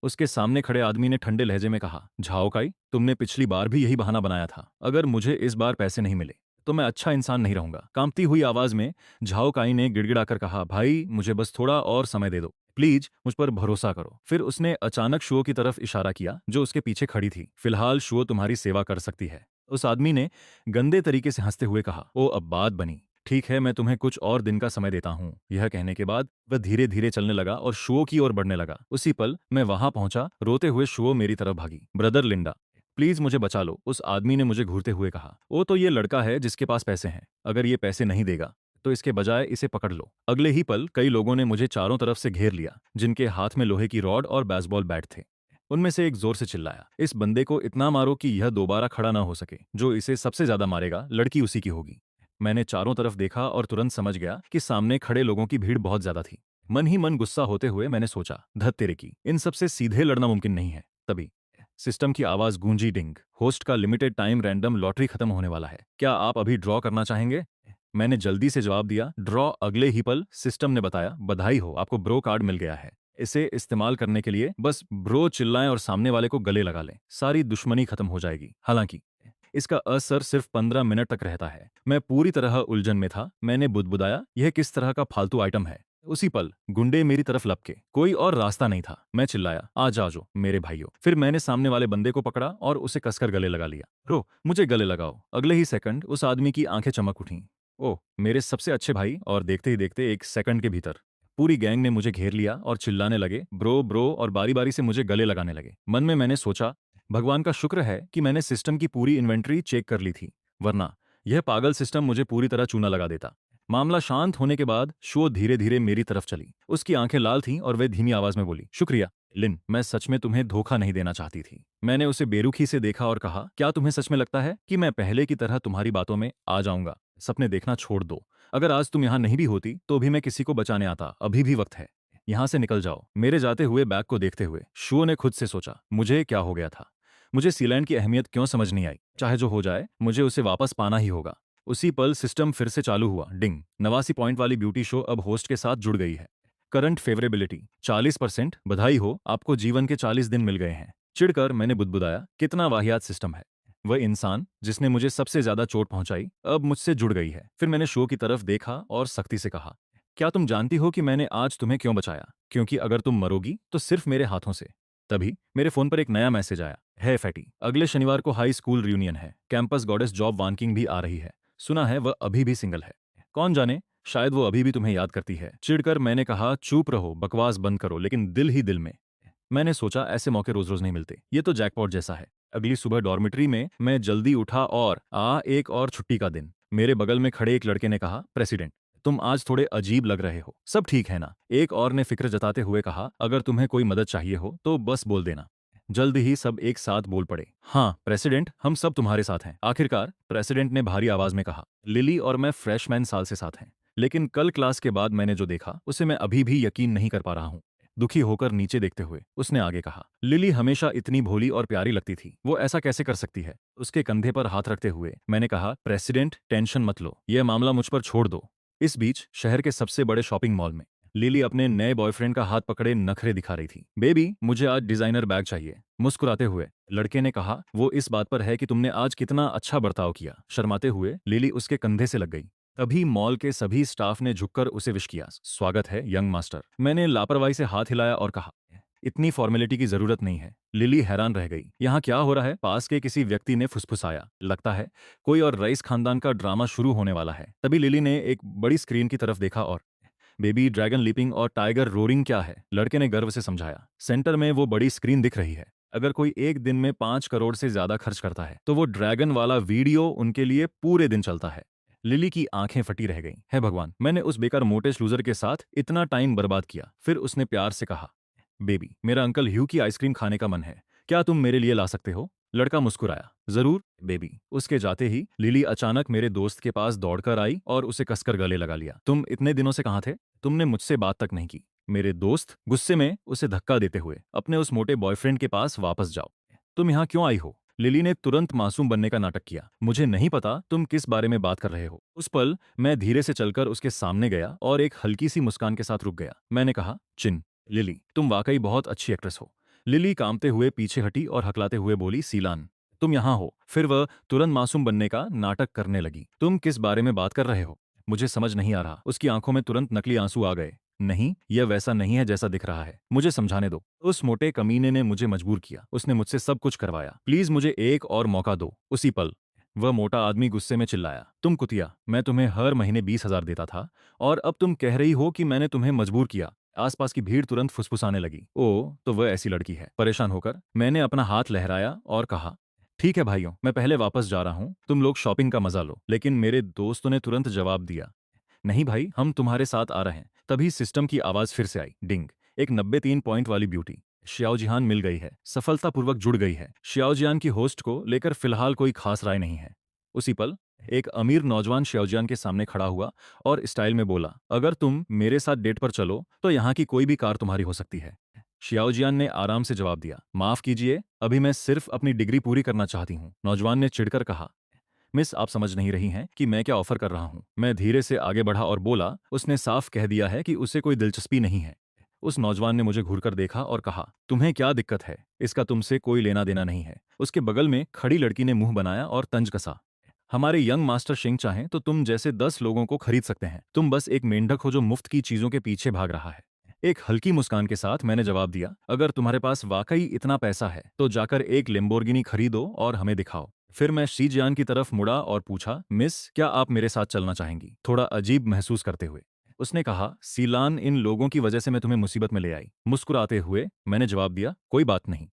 उसके सामने खड़े आदमी ने ठंडे लहजे में कहा, झाओकाई, तुमने पिछली बार भी यही बहाना बनाया था, अगर मुझे इस बार पैसे नहीं मिले तो मैं अच्छा इंसान नहीं रहूंगा। कांपती हुई आवाज में झाओकाई ने गिड़गिड़ाकर कहा, भाई मुझे बस थोड़ा और समय दे दो, प्लीज मुझ पर भरोसा करो। फिर उसने अचानक शुओ की तरफ इशारा किया जो उसके पीछे खड़ी थी। फिलहाल शुओ तुम्हारी सेवा कर सकती है। उस आदमी ने गंदे तरीके से हंसते हुए कहा, ओ अब बात बनी, ठीक है, मैं तुम्हें कुछ और दिन का समय देता हूँ। यह कहने के बाद वह धीरे धीरे चलने लगा और शुओ की ओर बढ़ने लगा। उसी पल मैं वहां पहुंचा। रोते हुए शुओ मेरी तरफ भागी। ब्रदर लिंडा, प्लीज मुझे बचा लो, उस आदमी ने मुझे घूरते हुए कहा। वो तो ये लड़का है जिसके पास पैसे हैं, अगर ये पैसे नहीं देगा तो इसके बजाय इसे पकड़ लो। अगले ही पल कई लोगों ने मुझे चारों तरफ से घेर लिया, जिनके हाथ में लोहे की रॉड और बेसबॉल बैट थे। उनमें से एक जोर से चिल्लाया, इस बंदे को इतना मारो कि यह दोबारा खड़ा ना हो सके, जो इसे सबसे ज्यादा मारेगा लड़की उसी की होगी। मैंने चारों तरफ देखा और तुरंत समझ गया कि सामने खड़े लोगों की भीड़ बहुत ज्यादा थी। मन ही मन गुस्सा होते हुए मैंने सोचा, धत तेरे की, इन सबसे सीधे लड़ना मुमकिन नहीं है। तभी सिस्टम की आवाज गूंजी, डिंग, होस्ट का लिमिटेड टाइम रैंडम लॉटरी खत्म होने वाला है, क्या आप अभी ड्रॉ करना चाहेंगे? मैंने जल्दी से जवाब दिया, ड्रॉ। अगले ही पल सिस्टम ने बताया, बधाई हो, आपको ब्रो कार्ड मिल गया है। इसे इस्तेमाल करने के लिए बस ब्रो चिल्लाएं और सामने वाले को गले लगा लें, सारी दुश्मनी खत्म हो जाएगी। हालांकि इसका असर सिर्फ 15 मिनट तक रहता है। मैं पूरी तरह उलझन में था। मैंने बुदबुदाया, यह किस तरह का फालतू आइटम है? उसी पल गुंडे मेरी तरफ लपके। कोई और रास्ता नहीं था। मैं चिल्लाया, आ जाओ मेरे भाइयों। फिर मैंने सामने वाले बंदे को पकड़ा और उसे कसकर गले लगा लिया। रो, मुझे गले लगाओ। अगले ही सेकंड उस आदमी की आंखें चमक उठीं। ओह, मेरे सबसे अच्छे भाई। और देखते ही देखते 1 सेकंड के भीतर पूरी गैंग ने मुझे घेर लिया और चिल्लाने लगे, ब्रो ब्रो, और बारी बारी से मुझे गले लगाने लगे। मन में मैंने सोचा, भगवान का शुक्र है कि मैंने सिस्टम की पूरी इन्वेंट्री चेक कर ली थी, वरना यह पागल सिस्टम मुझे पूरी तरह चूना लगा देता। मामला शांत होने के बाद शो धीरे धीरे मेरी तरफ चली। उसकी आंखें लाल थीं और वह धीमी आवाज में बोली, शुक्रिया लिन, मैं सच में तुम्हें धोखा नहीं देना चाहती थी। मैंने उसे बेरुखी से देखा और कहा, क्या तुम्हें सच में लगता है कि मैं पहले की तरह तुम्हारी बातों में आ जाऊंगा? सपने देखना छोड़ दो, अगर आज तुम यहाँ नहीं भी होती तो भी मैं किसी को बचाने आता, अभी भी वक्त है। यहाँ से निकल जाओ। मेरे जाते हुए बैग को देखते हुए शो ने खुद से सोचा, मुझे क्या हो गया था। मुझे सीलैंड की अहमियत क्यों समझ नहीं आई। चाहे जो हो जाए, मुझे उसे वापस पाना ही होगा। उसी पल सिस्टम फिर से चालू हुआ। डिंग। 89 पॉइंट वाली ब्यूटी शो अब होस्ट के साथ जुड़ गई है। करंट फेवरेबिलिटी 40%। बधाई हो, आपको जीवन के 40 दिन मिल गए हैं। चिढ़कर मैंने बुदबुदाया, कितना वाहियात सिस्टम है। वह इंसान जिसने मुझे सबसे ज्यादा चोट पहुंचाई अब मुझसे जुड़ गई है। फिर मैंने शो की तरफ देखा और सख्ती से कहा, क्या तुम जानती हो कि मैंने आज तुम्हें क्यों बचाया? क्योंकि अगर तुम मरोगी तो सिर्फ मेरे हाथों से। तभी मेरे फोन पर एक नया मैसेज आया, है फैटी, अगले शनिवार को हाई स्कूल रियूनियन है। कैंपस गॉडेस जॉब वानकिंग भी आ रही है। सुना है वह अभी भी सिंगल है। कौन जाने, शायद वो अभी भी तुम्हें याद करती है। चिढ़कर मैंने कहा, चुप रहो, बकवास बंद करो। लेकिन दिल ही दिल में मैंने सोचा, ऐसे मौके रोज रोज नहीं मिलते। ये तो जैकपॉट जैसा है। अगली सुबह डॉर्मिटरी में मैं जल्दी उठा और एक और छुट्टी का दिन। मेरे बगल में खड़े एक लड़के ने कहा, प्रेसिडेंट, तुम आज थोड़े अजीब लग रहे हो। सब ठीक है ना? एक और ने फिक्र जताते हुए कहा, अगर तुम्हें कोई मदद चाहिए हो तो बस बोल देना। जल्द ही सब एक साथ बोल पड़े, हाँ प्रेसिडेंट, हम सब तुम्हारे साथ हैं। आखिरकार प्रेसिडेंट ने भारी आवाज में कहा, लिली और मैं फ्रेशमैन साल से साथ हैं, लेकिन कल क्लास के बाद मैंने जो देखा उसे मैं अभी भी यकीन नहीं कर पा रहा हूँ। दुखी होकर नीचे देखते हुए उसने आगे कहा, लिली हमेशा इतनी भोली और प्यारी लगती थी, वो ऐसा कैसे कर सकती है? उसके कंधे पर हाथ रखते हुए मैंने कहा, प्रेसिडेंट टेंशन मत लो, यह मामला मुझ पर छोड़ दो। इस बीच शहर के सबसे बड़े शॉपिंग मॉल में लिली अपने नए बॉयफ्रेंड का हाथ पकड़े नखरे दिखा रही थी। बेबी, मुझे आज डिजाइनर बैग चाहिए। मुस्कुराते हुए लड़के ने कहा, वो इस बात पर है कि तुमने आज कितना अच्छा बर्ताव किया। शर्माते हुए लिली उसके कंधे से लग गई। तभी मॉल के सभी स्टाफ ने झुककर उसे विश किया, स्वागत है यंग मास्टर। मैंने लापरवाही से हाथ हिलाया और कहा, इतनी फॉर्मेलिटी की जरूरत नहीं है। लिली हैरान रह गई, यहाँ क्या हो रहा है? पास के किसी व्यक्ति ने फुसफुसाया, लगता है कोई और रईस खानदान का ड्रामा शुरू होने वाला है। तभी लिली ने एक बड़ी स्क्रीन की तरफ देखा और, बेबी, ड्रैगन लीपिंग और टाइगर रोरिंग क्या है? लड़के ने गर्व से समझाया, सेंटर में वो बड़ी स्क्रीन दिख रही है। अगर कोई एक दिन में 5 करोड़ से ज्यादा खर्च करता है तो वो ड्रैगन वाला वीडियो उनके लिए पूरे दिन चलता है। लिली की आंखें फटी रह गईं। हे भगवान, मैंने उस बेकार मोटे लूजर के साथ इतना टाइम बर्बाद किया। फिर उसने प्यार से कहा, बेबी, मेरा अंकल ह्यू की आइसक्रीम खाने का मन है, क्या तुम मेरे लिए ला सकते हो? लड़का मुस्कुराया, जरूर बेबी। उसके जाते ही लिली अचानक मेरे दोस्त के पास दौड़कर आई और उसे कसकर गले लगा लिया। तुम इतने दिनों से कहाँ थे? तुमने मुझसे बात तक नहीं की। मेरे दोस्त गुस्से में उसे धक्का देते हुए, अपने उस मोटे बॉयफ्रेंड के पास वापस जाओ। तुम यहाँ क्यों आई हो? लिली ने तुरंत मासूम बनने का नाटक किया। मुझे नहीं पता तुम किस बारे में बात कर रहे हो। उस पल मैं धीरे से चलकर उसके सामने गया और एक हल्की सी मुस्कान के साथ रुक गया। मैंने कहा, चिन, लिली, तुम वाकई बहुत अच्छी एक्ट्रेस हो। लिली कांपते हुए पीछे हटी और हकलाते हुए बोली, सीलान, तुम यहाँ हो। फिर वह तुरंत मासूम बनने का नाटक करने लगी। तुम किस बारे में बात कर रहे हो? मुझे समझ नहीं आ रहा। उसकी आंखों में तुरंत नकली आंसू आ गए। नहीं, यह वैसा नहीं है जैसा दिख रहा है, मुझे समझाने दो। उस मोटे कमीने ने मुझे मजबूर किया, उसने मुझसे सब कुछ करवाया। प्लीज मुझे एक और मौका दो। उसी पल वह मोटा आदमी गुस्से में चिल्लाया, तुम कुतिया, मैं तुम्हें हर महीने 20,000 देता था और अब तुम कह रही हो कि मैंने तुम्हें मजबूर किया। आसपास की भीड़ तुरंत फुसफुसाने लगी। ओ, तो वह ऐसी लड़की है। परेशान होकर मैंने अपना हाथ लहराया और कहा, ठीक है भाइयों, मैं पहले वापस जा रहा हूँ, तुम लोग शॉपिंग का मजा लो। लेकिन मेरे दोस्तों ने तुरंत जवाब दिया, नहीं भाई, हम तुम्हारे साथ आ रहे हैं। तभी सिस्टम की आवाज फिर से आई, डिंग। एक 93 पॉइंट वाली ब्यूटी श्याओजिहान मिल गई है, सफलतापूर्वक जुड़ गई है। श्याओजियान की होस्ट को लेकर फिलहाल कोई खास राय नहीं है। उसी पल एक अमीर नौजवान श्याओजियान के सामने खड़ा हुआ और स्टाइल में बोला, अगर तुम मेरे साथ डेट पर चलो तो यहाँ की कोई भी कार तुम्हारी हो सकती है। श्याओजियान ने आराम से जवाब दिया, माफ कीजिए, अभी मैं सिर्फ अपनी डिग्री पूरी करना चाहती हूँ। नौजवान ने चिढ़कर कहा, मिस, आप समझ नहीं रही हैं कि मैं क्या ऑफर कर रहा हूँ। मैं धीरे से आगे बढ़ा और बोला, उसने साफ कह दिया है कि उसे कोई दिलचस्पी नहीं है। उस नौजवान ने मुझे घूरकर देखा और कहा, तुम्हें क्या दिक्कत है? इसका तुमसे कोई लेना देना नहीं है। उसके बगल में खड़ी लड़की ने मुंह बनाया और तंज कसा, हमारे यंग मास्टर शिंग चाहें तो तुम जैसे 10 लोगों को खरीद सकते हैं। तुम बस एक मेंढक हो जो मुफ्त की चीजों के पीछे भाग रहा है। एक हल्की मुस्कान के साथ मैंने जवाब दिया, अगर तुम्हारे पास वाकई इतना पैसा है तो जाकर एक लेम्बोर्गिनी खरीदो और हमें दिखाओ। फिर मैं शीजियान की तरफ मुड़ा और पूछा, मिस, क्या आप मेरे साथ चलना चाहेंगी? थोड़ा अजीब महसूस करते हुए उसने कहा, सीलान, इन लोगों की वजह से मैं तुम्हें मुसीबत में ले आई। मुस्कुराते हुए मैंने जवाब दिया, कोई बात नहीं,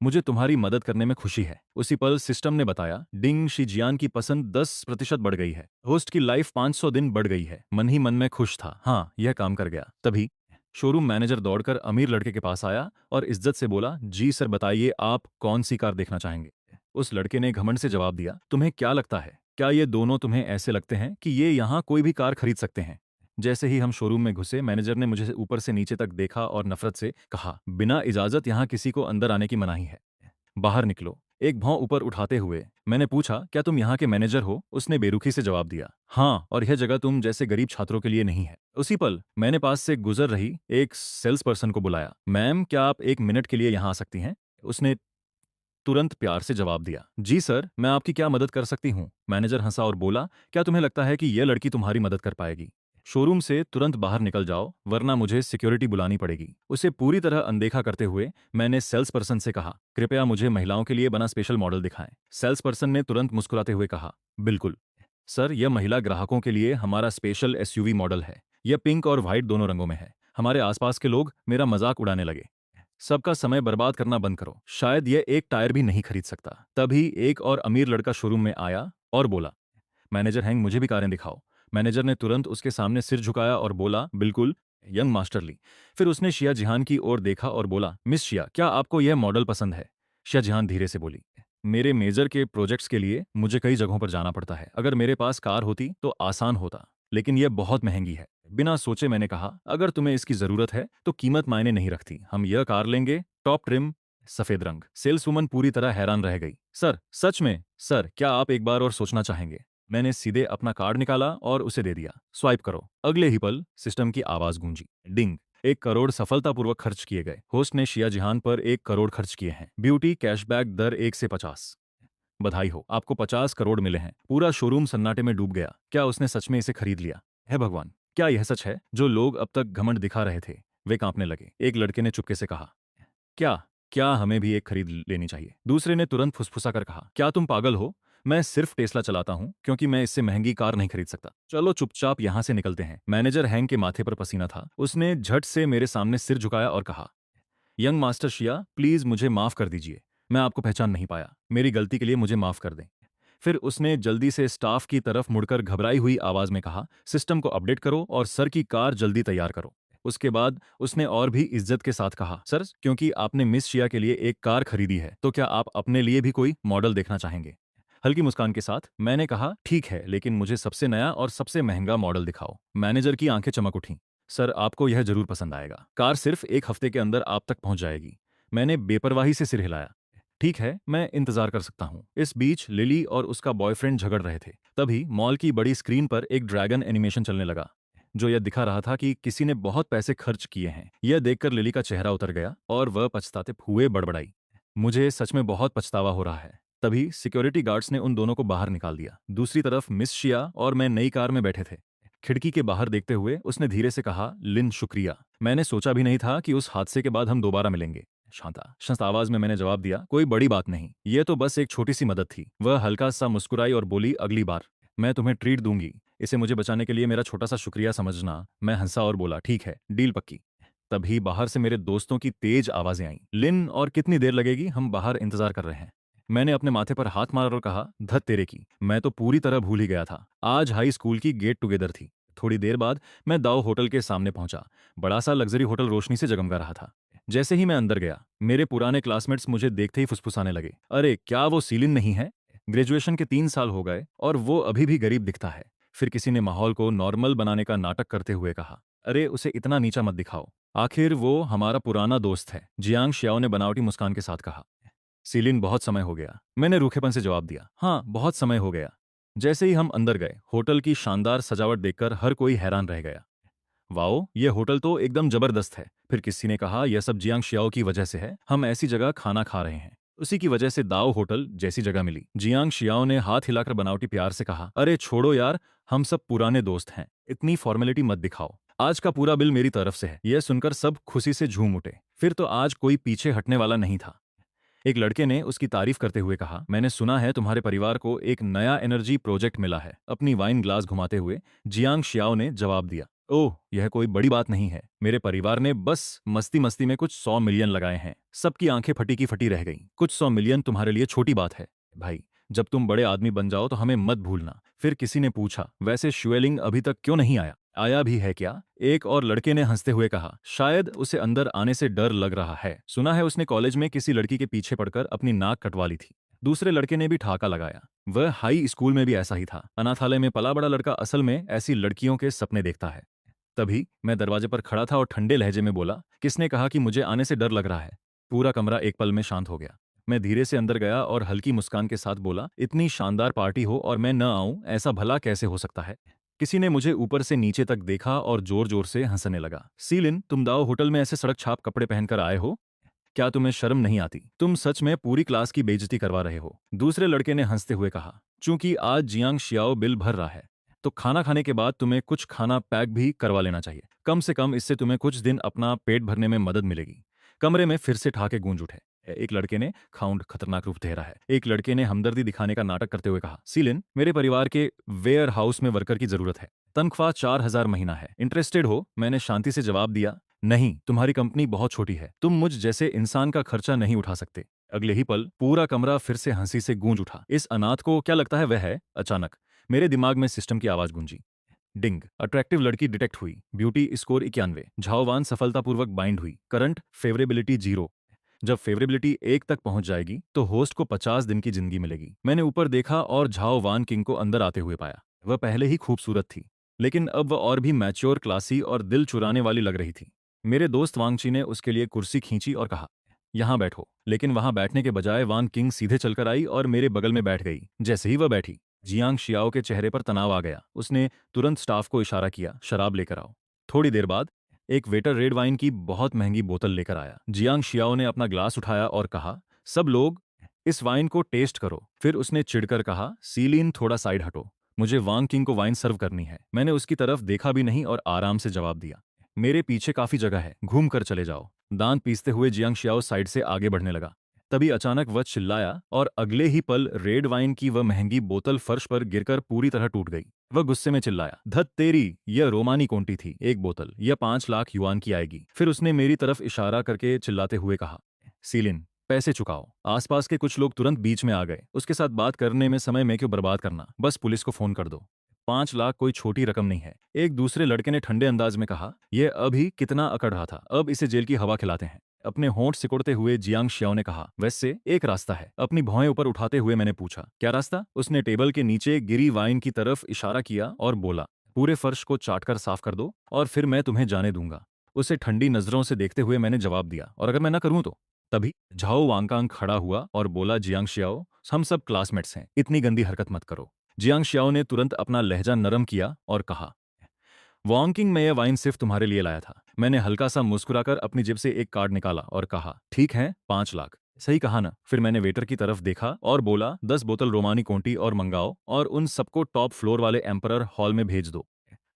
मुझे तुम्हारी मदद करने में खुशी है। उसी पल सिस्टम ने बताया, डिंग शीजियान की पसंद 10% बढ़ गई है। होस्ट की लाइफ 500 दिन बढ़ गई है। मन ही मन में खुश था, हाँ यह काम कर गया। तभी शोरूम मैनेजर दौड़कर अमीर लड़के के पास आया और इज्जत से बोला, जी सर, बताइए आप कौन सी कार देखना चाहेंगे? उस लड़के ने घमंड से जवाब दिया, तुम्हें क्या लगता है क्या ये दोनों तुम्हें ऐसे लगते हैं कि ये यहाँ कोई भी कार खरीद सकते हैं? जैसे ही हम शोरूम में घुसे, मैनेजर ने मुझे ऊपर से नीचे तक देखा और नफरत से कहा, बिना इजाजत यहाँ किसी को अंदर आने की मनाही है। बाहर निकलो। एक भौं ऊपर उठाते हुए मैंने पूछा, क्या तुम यहाँ के मैनेजर हो? उसने बेरुखी से जवाब दिया, हाँ, और यह जगह तुम जैसे गरीब छात्रों के लिए नहीं है। उसी पल मैंने पास से गुजर रही एक सेल्स पर्सन को बुलाया, मैम क्या आप 1 मिनट के लिए यहाँ आ सकती हैं? उसने तुरंत प्यार से जवाब दिया, जी सर, मैं आपकी क्या मदद कर सकती हूँ? मैनेजर हंसा और बोला, क्या तुम्हें लगता है कि यह लड़की तुम्हारी मदद कर पाएगी? शोरूम से तुरंत बाहर निकल जाओ, वरना मुझे सिक्योरिटी बुलानी पड़ेगी। उसे पूरी तरह अनदेखा करते हुए मैंने सेल्स पर्सन से कहा, कृपया मुझे महिलाओं के लिए बना स्पेशल मॉडल दिखाएं। सेल्स पर्सन ने तुरंत मुस्कुराते हुए कहा, बिल्कुल सर, यह महिला ग्राहकों के लिए हमारा स्पेशल एसयूवी मॉडल है। यह पिंक और व्हाइट दोनों रंगों में है। हमारे आसपास के लोग मेरा मजाक उड़ाने लगे, सबका समय बर्बाद करना बंद करो, शायद यह एक टायर भी नहीं खरीद सकता। तभी एक और अमीर लड़का शोरूम में आया और बोला, मैनेजर हैंग, मुझे भी कारें दिखाओ। मैनेजर ने तुरंत उसके सामने सिर झुकाया और बोला, बिल्कुल, यंग मास्टरली। फिर उसने शिया जिहान की ओर देखा और बोला, मिस शिया, क्या आपको यह मॉडल पसंद है? शिया जिहान धीरे से बोली, मेरे मेजर के प्रोजेक्ट्स के लिए मुझे कई जगहों पर जाना पड़ता है। अगर मेरे पास कार होती तो आसान होता, लेकिन यह बहुत महंगी है। बिना सोचे मैंने कहा, अगर तुम्हें इसकी जरूरत है तो कीमत मायने नहीं रखती, हम यह कार लेंगे, टॉप ट्रिम, सफेद रंग। सेल्सवुमन पूरी तरह हैरान रह गई, सर, सच में सर, क्या आप एक बार और सोचना चाहेंगे? मैंने सीधे अपना कार्ड निकाला और उसे दे दिया, स्वाइप करो। अगले ही पल सिस्टम की आवाज गूंजी, डिंग। 1 करोड़ सफलतापूर्वक खर्च किए गए। होस्ट ने शिया जिहान पर 1 करोड़ खर्च किए हैं। ब्यूटी कैशबैक दर 1 से 50। बधाई हो, आपको 50 करोड़ मिले हैं। पूरा शोरूम सन्नाटे में डूब गया। क्या उसने सच में इसे खरीद लिया? हे भगवान, क्या यह सच है? जो लोग अब तक घमंड दिखा रहे थे वे कांपने लगे। एक लड़के ने चुपके से कहा, क्या क्या हमें भी एक खरीद लेनी चाहिए? दूसरे ने तुरंत फुसफुसा कर कहा, क्या तुम पागल हो? मैं सिर्फ टेस्ला चलाता हूं क्योंकि मैं इससे महंगी कार नहीं खरीद सकता। चलो चुपचाप यहां से निकलते हैं। मैनेजर हैंग के माथे पर पसीना था। उसने झट से मेरे सामने सिर झुकाया और कहा, यंग मास्टर शिया, प्लीज मुझे माफ कर दीजिए। मैं आपको पहचान नहीं पाया। मेरी गलती के लिए मुझे माफ कर दें। फिर उसने जल्दी से स्टाफ की तरफ मुड़कर घबराई हुई आवाज में कहा, सिस्टम को अपडेट करो और सर की कार जल्दी तैयार करो। उसके बाद उसने और भी इज्जत के साथ कहा, सर, क्योंकि आपने मिस शिया के लिए एक कार खरीदी है तो क्या आप अपने लिए भी कोई मॉडल देखना चाहेंगे? हल्की मुस्कान के साथ मैंने कहा, ठीक है, लेकिन मुझे सबसे नया और सबसे महंगा मॉडल दिखाओ। मैनेजर की आंखें चमक उठीं, सर, आपको यह जरूर पसंद आएगा। कार सिर्फ 1 हफ्ते के अंदर आप तक पहुंच जाएगी। मैंने बेपरवाही से सिर हिलाया, ठीक है, मैं इंतजार कर सकता हूँ। इस बीच लिली और उसका बॉयफ्रेंड झगड़ रहे थे। तभी मॉल की बड़ी स्क्रीन पर एक ड्रैगन एनिमेशन चलने लगा, जो यह दिखा रहा था कि किसी ने बहुत पैसे खर्च किए हैं। यह देखकर लिली का चेहरा उतर गया और वह पछताते हुए बड़बड़ाई, मुझे सच में बहुत पछतावा हो रहा है। तभी सिक्योरिटी गार्ड्स ने उन दोनों को बाहर निकाल दिया। दूसरी तरफ मिस शिया और मैं नई कार में बैठे थे। खिड़की के बाहर देखते हुए उसने धीरे से कहा, लिन, शुक्रिया। मैंने सोचा भी नहीं था कि उस हादसे के बाद हम दोबारा मिलेंगे। शांता शांत आवाज में मैंने जवाब दिया, कोई बड़ी बात नहीं, ये तो बस एक छोटी सी मदद थी। वह हल्का सा मुस्कुराई और बोली, अगली बार मैं तुम्हें ट्रीट दूंगी। इसे मुझे बचाने के लिए मेरा छोटा सा शुक्रिया समझना। मैं हंसा और बोला, ठीक है, डील पक्की। तभी बाहर से मेरे दोस्तों की तेज आवाजें आईं, लिन, और कितनी देर लगेगी? हम बाहर इंतजार कर रहे हैं। मैंने अपने माथे पर हाथ मारा और कहा, धत तेरे की, मैं तो पूरी तरह भूल ही गया था। आज हाई स्कूल की गेट टुगेदर थी। थोड़ी देर बाद मैं दाव होटल के सामने पहुंचा। बड़ा सा लग्जरी होटल रोशनी से जगमगा रहा था। जैसे ही मैं अंदर गया, मेरे पुराने क्लासमेट्स मुझे देखते ही फुसफुसाने लगे, अरे क्या वो सीलिन नहीं है? ग्रेजुएशन के 3 साल हो गए और वो अभी भी गरीब दिखता है। फिर किसी ने माहौल को नॉर्मल बनाने का नाटक करते हुए कहा, अरे उसे इतना नीचा मत दिखाओ, आखिर वो हमारा पुराना दोस्त है। जियांग शियाओ ने बनावटी मुस्कान के साथ कहा। सीलिन, बहुत समय हो गया। मैंने रूखेपन से जवाब दिया, हाँ, बहुत समय हो गया। जैसे ही हम अंदर गए, होटल की शानदार सजावट देखकर हर कोई हैरान रह गया। वाओ, ये होटल तो एकदम जबरदस्त है। फिर किसी ने कहा, यह सब जियांग शियाओ की वजह से है, हम ऐसी जगह खाना खा रहे हैं, उसी की वजह से दाओ होटल जैसी जगह मिली। जियांग शियाओ ने हाथ हिलाकर बनावटी प्यार से कहा, अरे छोड़ो यार, हम सब पुराने दोस्त हैं, इतनी फॉर्मेलिटी मत दिखाओ। आज का पूरा बिल मेरी तरफ से है। यह सुनकर सब खुशी से झूम उठे। फिर तो आज कोई पीछे हटने वाला नहीं था। एक लड़के ने उसकी तारीफ करते हुए कहा, मैंने सुना है तुम्हारे परिवार को एक नया एनर्जी प्रोजेक्ट मिला है। अपनी वाइन ग्लास घुमाते हुए जियांग शियाओ ने जवाब दिया, ओह, यह कोई बड़ी बात नहीं है। मेरे परिवार ने बस मस्ती मस्ती में कुछ 100 मिलियन लगाए हैं। सबकी आंखें फटी की फटी रह गईं। कुछ 100 मिलियन तुम्हारे लिए छोटी बात है भाई। जब तुम बड़े आदमी बन जाओ तो हमें मत भूलना। फिर किसी ने पूछा, वैसे शुएलिंग अभी तक क्यों नहीं आया? आया भी है क्या? एक और लड़के ने हंसते हुए कहा, शायद उसे अंदर आने से डर लग रहा है। सुना है उसने कॉलेज में किसी लड़की के पीछे पड़कर अपनी नाक कटवा ली थी। दूसरे लड़के ने भी ठहाका लगाया। वह हाई स्कूल में भी ऐसा ही था। अनाथालय में पला बड़ा लड़का असल में ऐसी लड़कियों के सपने देखता है। तभी मैं दरवाजे पर खड़ा था और ठंडे लहजे में बोला, किसने कहा कि मुझे आने से डर लग रहा है? पूरा कमरा एक पल में शांत हो गया। मैं धीरे से अंदर गया और हल्की मुस्कान के साथ बोला, इतनी शानदार पार्टी हो और मैं न आऊं, ऐसा भला कैसे हो सकता है? किसी ने मुझे ऊपर से नीचे तक देखा और जोर जोर से हंसने लगा। सीलिन, तुम दाओ होटल में ऐसे सड़क छाप कपड़े पहनकर आए हो? क्या तुम्हें शर्म नहीं आती? तुम सच में पूरी क्लास की बेइज्जती करवा रहे हो। दूसरे लड़के ने हंसते हुए कहा, चूंकि आज जियांग शियाओ बिल भर रहा है, तो खाना खाने के बाद तुम्हें कुछ खाना पैक भी करवा लेना चाहिए। कम से कम इससे तुम्हें कुछ दिन अपना पेट भरने में मदद मिलेगी। कमरे में फिर से ठहाके गूंज उठे। एक लड़के ने खाउंड खतरनाक रूप धरा है। एक लड़के ने हमदर्दी दिखाने का नाटक करते हुए कहा, सीलिन, मेरे परिवार के वेयर हाउस में वर्कर की जरूरत है। तनख्वाह 4,000 महीना है। इंटरेस्टेड हो? मैंने शांति से जवाब दिया, नहीं, तुम्हारी कंपनी बहुत छोटी है, तुम मुझ जैसे इंसान का खर्चा नहीं उठा सकते। अगले ही पल पूरा कमरा फिर से हंसी से गूंज उठा। इस अनाथ को क्या लगता है वह है? अचानक मेरे दिमाग में सिस्टम की आवाज गूंजी। डिंग। अट्रैक्टिव लड़की डिटेक्ट हुई। Beauty score 91। झाओवान सफलतापूर्वक बाइंड हुई। करंट फेवरेबिलिटी 0। जब फेवरेबिलिटी 1 तक पहुंच जाएगी तो होस्ट को 50 दिन की जिंदगी मिलेगी। मैंने ऊपर देखा और झाओ वान किंग को अंदर आते हुए पाया। वह पहले ही खूबसूरत थी, लेकिन अब वह और भी मैच्योर, क्लासी और दिल चुराने वाली लग रही थी। मेरे दोस्त वांगची ने उसके लिए कुर्सी खींची और कहा, यहाँ बैठो। लेकिन वहां बैठने के बजाय वान किंग सीधे चलकर आई और मेरे बगल में बैठ गई। जैसे ही वह बैठी, जियांग शियाओ के चेहरे पर तनाव आ गया। उसने तुरंत स्टाफ को इशारा किया, शराब लेकर आओ। थोड़ी देर बाद एक वेटर रेड वाइन की बहुत महंगी बोतल लेकर आया। जियांग शियाओ ने अपना ग्लास उठाया और कहा, सब लोग इस वाइन को टेस्ट करो। फिर उसने चिढ़कर कहा, सीलिन, थोड़ा साइड हटो, मुझे वांग किंग को वाइन सर्व करनी है। मैंने उसकी तरफ देखा भी नहीं और आराम से जवाब दिया, मेरे पीछे काफी जगह है, घूम कर चले जाओ। दांत पीसते हुए जियांग शियाओ साइड से आगे बढ़ने लगा। तभी अचानक वह चिल्लाया और अगले ही पल रेड वाइन की वह महंगी बोतल फर्श पर गिरकर पूरी तरह टूट गई। वह गुस्से में चिल्लाया, धत तेरी, यह रोमानी कोंटी थी, एक बोतल, यह 5 लाख युआन की आएगी। फिर उसने मेरी तरफ इशारा करके चिल्लाते हुए कहा, सीलिन, पैसे चुकाओ। आसपास के कुछ लोग तुरंत बीच में आ गए। उसके साथ बात करने में समय मैं क्यों बर्बाद करना, बस पुलिस को फोन कर दो। 5 लाख कोई छोटी रकम नहीं है। एक दूसरे लड़के ने ठंडे अंदाज में कहा, यह अभी कितना अकड़ रहा था, अब इसे जेल की हवा खिलाते हैं। अपने होंठ सिकुड़ते हुए जियांग शियाओ ने कहा, वैसे एक रास्ता है। अपनी भौहें ऊपर उठाते हुए मैंने पूछा, क्या रास्ता? उसने टेबल के नीचे गिरी वाइन की तरफ इशारा किया और बोला, पूरे फर्श को चाटकर साफ कर दो और फिर मैं तुम्हें जाने दूंगा। उसे ठंडी नजरों से देखते हुए मैंने जवाब दिया, और अगर मैं न करूं तो? तभी झाओ वांगकांग खड़ा हुआ और बोला, जियांग शियाओ, हम सब क्लासमेट्स हैं, इतनी गंदी हरकत मत करो। जियांग शियाओ ने तुरंत अपना लहजा नरम किया और कहा, वॉन्किंग, मैं यह वाइन सिर्फ तुम्हारे लिए लाया था। मैंने हल्का सा मुस्कुराकर अपनी जेब से एक कार्ड निकाला और कहा, ठीक है, 5 लाख। सही कहा ना? फिर मैंने वेटर की तरफ देखा और बोला, 10 बोतल रोमानी कोंटी और मंगाओ और उन सबको टॉप फ्लोर वाले एम्परर हॉल में भेज दो।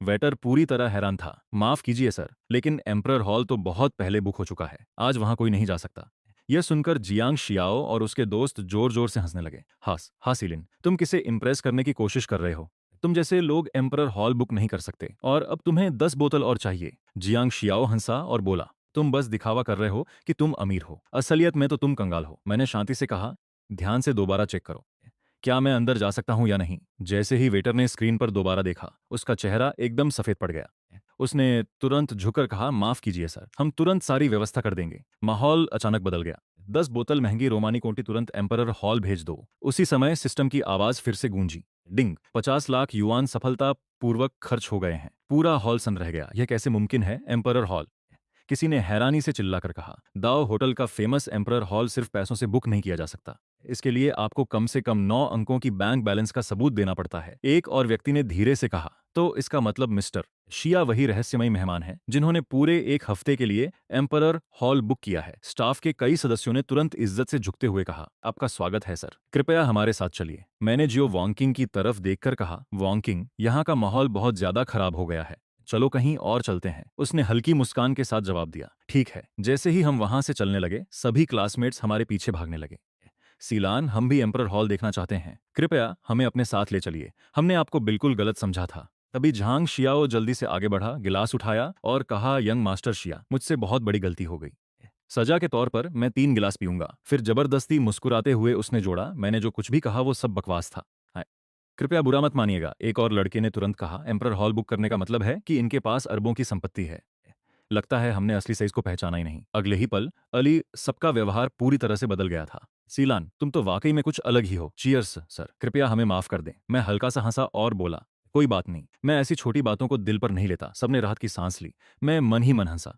वेटर पूरी तरह हैरान था। माफ कीजिए सर, लेकिन एम्परर हॉल तो बहुत पहले बुक हो चुका है, आज वहां कोई नहीं जा सकता। यह सुनकर जियांग शियाओ और उसके दोस्त जोर जोर से हंसने लगे। हाँ सीलिन, तुम किसे इम्प्रेस करने की कोशिश कर रहे हो? तुम जैसे लोग एम्परर हॉल बुक नहीं कर सकते और अब तुम्हें 10 बोतल और चाहिए। जियांग शियाओ हंसा और बोला, तुम बस दिखावा कर रहे हो कि तुम अमीर हो, असलियत में तो तुम कंगाल हो। मैंने शांति से कहा, ध्यान से दोबारा चेक करो, क्या मैं अंदर जा सकता हूं या नहीं? जैसे ही वेटर ने स्क्रीन पर दोबारा देखा, उसका चेहरा एकदम सफेद पड़ गया। उसने तुरंत झुककर कहा, माफ कीजिए सर, हम तुरंत सारी व्यवस्था कर देंगे। माहौल अचानक बदल गया। 10 बोतल महंगी रोमानी कोंटी तुरंत एम्परर हॉल भेज दो। उसी समय सिस्टम की आवाज फिर से गूंजी। डिंग। 50 लाख युआन सफलता पूर्वक खर्च हो गए हैं। पूरा हॉल सन रह गया। यह कैसे मुमकिन है? एम्परर हॉल, किसी ने हैरानी से चिल्लाकर कहा। दाओ होटल का फेमस एम्परर हॉल सिर्फ पैसों से बुक नहीं किया जा सकता। इसके लिए आपको कम से कम 9 अंकों की बैंक बैलेंस का सबूत देना पड़ता है। एक और व्यक्ति ने धीरे से कहा, तो इसका मतलब मिस्टर शिया वही रहस्यमयी मेहमान हैं जिन्होंने पूरे एक हफ्ते के लिए एम्परर हॉल बुक किया है। स्टाफ के कई सदस्यों ने तुरंत इज्जत से झुकते हुए कहा, आपका स्वागत है सर, कृपया हमारे साथ चलिए। मैंने जियो वॉन्किंग की तरफ देखकर कहा, वॉन्किंग, यहाँ का माहौल बहुत ज्यादा खराब हो गया है, चलो कहीं और चलते हैं। उसने हल्की मुस्कान के साथ जवाब दिया, ठीक है। जैसे ही हम वहां से चलने लगे, सभी क्लासमेट्स हमारे पीछे भागने लगे। सीलान, हम भी एम्परर हॉल देखना चाहते हैं, कृपया हमें अपने साथ ले चलिए, हमने आपको बिल्कुल गलत समझा था। तभी झांग शियाओ जल्दी से आगे बढ़ा, गिलास उठाया और कहा, यंग मास्टर शिया, मुझसे बहुत बड़ी गलती हो गई। सजा के तौर पर मैं 3 गिलास पीऊंगा। फिर जबरदस्ती मुस्कुराते हुए उसने जोड़ा, मैंने जो कुछ भी कहा वो सब बकवास था। कृपया बुरा मत मानिएगा, एक और लड़के ने तुरंत कहा, एम्परर हॉल बुक करने का मतलब है कि इनके पास अरबों की संपत्ति है। लगता है हमने असली साइज को पहचाना ही नहीं। अगले ही पल अली सबका व्यवहार पूरी तरह से बदल गया था। सीलान, तुम तो वाकई में कुछ अलग ही हो। चीयर्स सर, कृपया हमें माफ कर दें। मैं हल्का सा हंसा और बोला, कोई बात नहीं, मैं ऐसी छोटी बातों को दिल पर नहीं लेता। सबने राहत की सांस ली। मैं मन ही मन हंसा।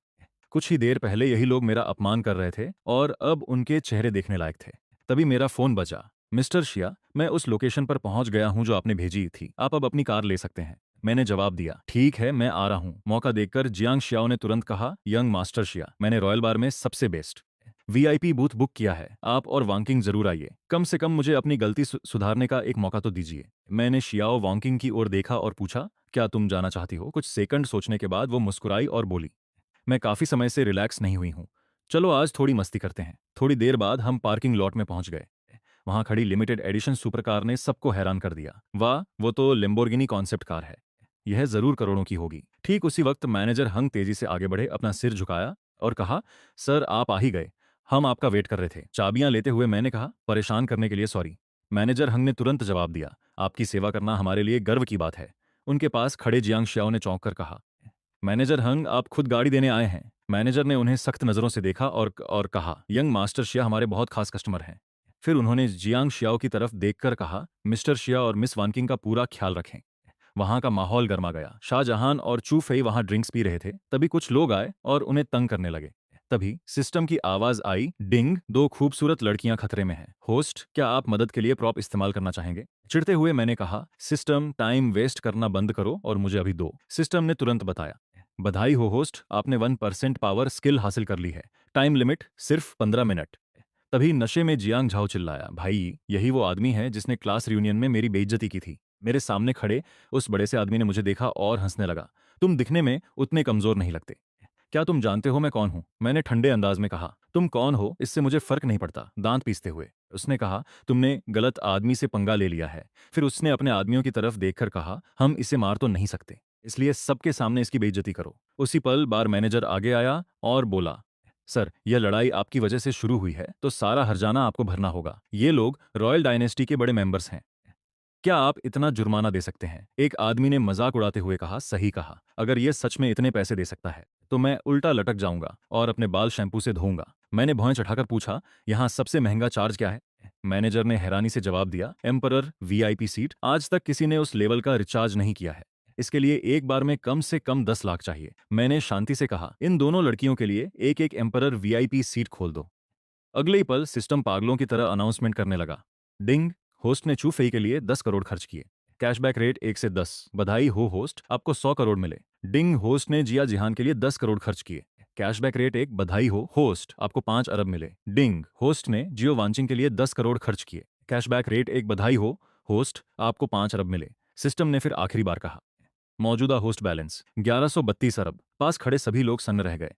कुछ ही देर पहले यही लोग मेरा अपमान कर रहे थे और अब उनके चेहरे देखने लायक थे। तभी मेरा फोन बजा। मिस्टर शिया, मैं उस लोकेशन पर पहुंच गया हूं जो आपने भेजी थी। आप अब अपनी कार ले सकते हैं। मैंने जवाब दिया, ठीक है, मैं आ रहा हूं। मौका देखकर जियांग शियाओ ने तुरंत कहा, यंग मास्टर शिया, मैंने रॉयल बार में सबसे बेस्ट वीआईपी बूथ बुक किया है। आप और वांकिंग जरूर आइए। कम से कम मुझे अपनी गलती सुधारने का एक मौका तो दीजिए। मैंने शियाओ वांकिंग की ओर देखा और पूछा, क्या तुम जाना चाहती हो? कुछ सेकंड सोचने के बाद वो मुस्कुराई और बोली, मैं काफी समय से रिलैक्स नहीं हुई हूँ। चलो आज थोड़ी मस्ती करते हैं। थोड़ी देर बाद हम पार्किंग लॉट में पहुंच गए। वहां खड़ी लिमिटेड एडिशन सुपर कार ने सबको हैरान कर दिया। वाह, वो तो लेम्बोर्गिनी कॉन्सेप्ट कार है। यह जरूर करोड़ों की होगी। ठीक उसी वक्त मैनेजर हंग तेजी से आगे बढ़े, अपना सिर झुकाया और कहा, सर आप आ ही गए। हम आपका वेट कर रहे थे। चाबियां लेते हुए मैंने कहा, परेशान करने के लिए सॉरी। मैनेजर हंग ने तुरंत जवाब दिया, आपकी सेवा करना हमारे लिए गर्व की बात है। उनके पास खड़े जियांग शियाओ ने चौंक कर कहा, मैनेजर हंग, आप खुद गाड़ी देने आए हैं? मैनेजर ने उन्हें सख्त नजरों से देखा और कहा, यंग मास्टर शिया हमारे बहुत खास कस्टमर हैं। फिर उन्होंने जियांग शियाओ की तरफ देखकर कहा, मिस्टर शिया और मिस वानकिंग का पूरा ख्याल रखें। वहां का माहौल गर्मा गया। शाहजहान और चू फई वहां ड्रिंक्स पी रहे थे। तभी कुछ लोग आए और उन्हें तंग करने लगे। तभी सिस्टम की आवाज आई, डिंग, दो खूबसूरत लड़कियां खतरे में हैं। होस्ट, क्या आप मदद के लिए प्रॉप इस्तेमाल करना चाहेंगे? चिढ़ते हुए मैंने कहा, सिस्टम, टाइम वेस्ट करना बंद करो और मुझे अभी दो। सिस्टम ने तुरंत बताया, बधाई हो होस्ट, आपने 1% पावर स्किल हासिल कर ली है। टाइम लिमिट सिर्फ 15 मिनट। तभी नशे में जियांग झाओ चिल्लाया, भाई यही वो आदमी है जिसने क्लास रियूनियन में मेरी बेइज्जती की थी। मेरे सामने खड़े उस बड़े से आदमी ने मुझे देखा और हंसने लगा। तुम दिखने में उतने कमजोर नहीं लगते। क्या तुम जानते हो मैं कौन हूं? मैंने ठंडे अंदाज में कहा। तुम कौन हो इससे मुझे फर्क नहीं पड़ता, दांत पीसते हुए उसने कहा, तुमने गलत आदमी से पंगा ले लिया है। फिर उसने अपने आदमियों की तरफ देखकर कहा, हम इसे मार तो नहीं सकते, इसलिए सबके सामने इसकी बेइज्जती करो। उसी पल बार मैनेजर आगे आया और बोला, सर यह लड़ाई आपकी वजह से शुरू हुई है तो सारा हर्जाना आपको भरना होगा। ये लोग रॉयल डायनेस्टी के बड़े मेंबर्स हैं। क्या आप इतना जुर्माना दे सकते हैं? एक आदमी ने मजाक उड़ाते हुए कहा, सही कहा। अगर ये सच में इतने पैसे दे सकता है तो मैं उल्टा लटक जाऊंगा और अपने बाल शैम्पू से धोऊंगा। मैंने भौं चढ़ाकर पूछा, यहाँ सबसे महंगा चार्ज क्या है? मैनेजर ने हैरानी से जवाब दिया, एम्परर वीआईपी सीट। आज तक किसी ने उस लेवल का रिचार्ज नहीं किया है। इसके लिए एक बार में कम से कम 10 लाख चाहिए। मैंने शांति से कहा, इन दोनों लड़कियों के लिए एक एक एम्परर वीआईपी सीट खोल दो। अगले ही पल सिस्टम पागलों की तरह अनाउंसमेंट करने लगा, डिंग, होस्ट ने चूफई के लिए 10 करोड़ खर्च किए। कैशबैक रेट 1 से 10। बधाई हो होस्ट, आपको 100 करोड़ मिले। डिंग, होस्ट ने जिया जिहान के लिए 10 करोड़ खर्च किए। Cashback rate 1। बधाई हो होस्ट, आपको 5 अरब मिले। डिंग, होस्ट ने जियो वांचिंग के लिए 10 करोड़ खर्च किए। Cashback rate 1। बधाई हो होस्ट, आपको 5 अरब मिले। सिस्टम ने फिर आखिरी बार कहा, मौजूदा होस्ट बैलेंस 1132 अरब। पास खड़े सभी लोग सन्न रह गए।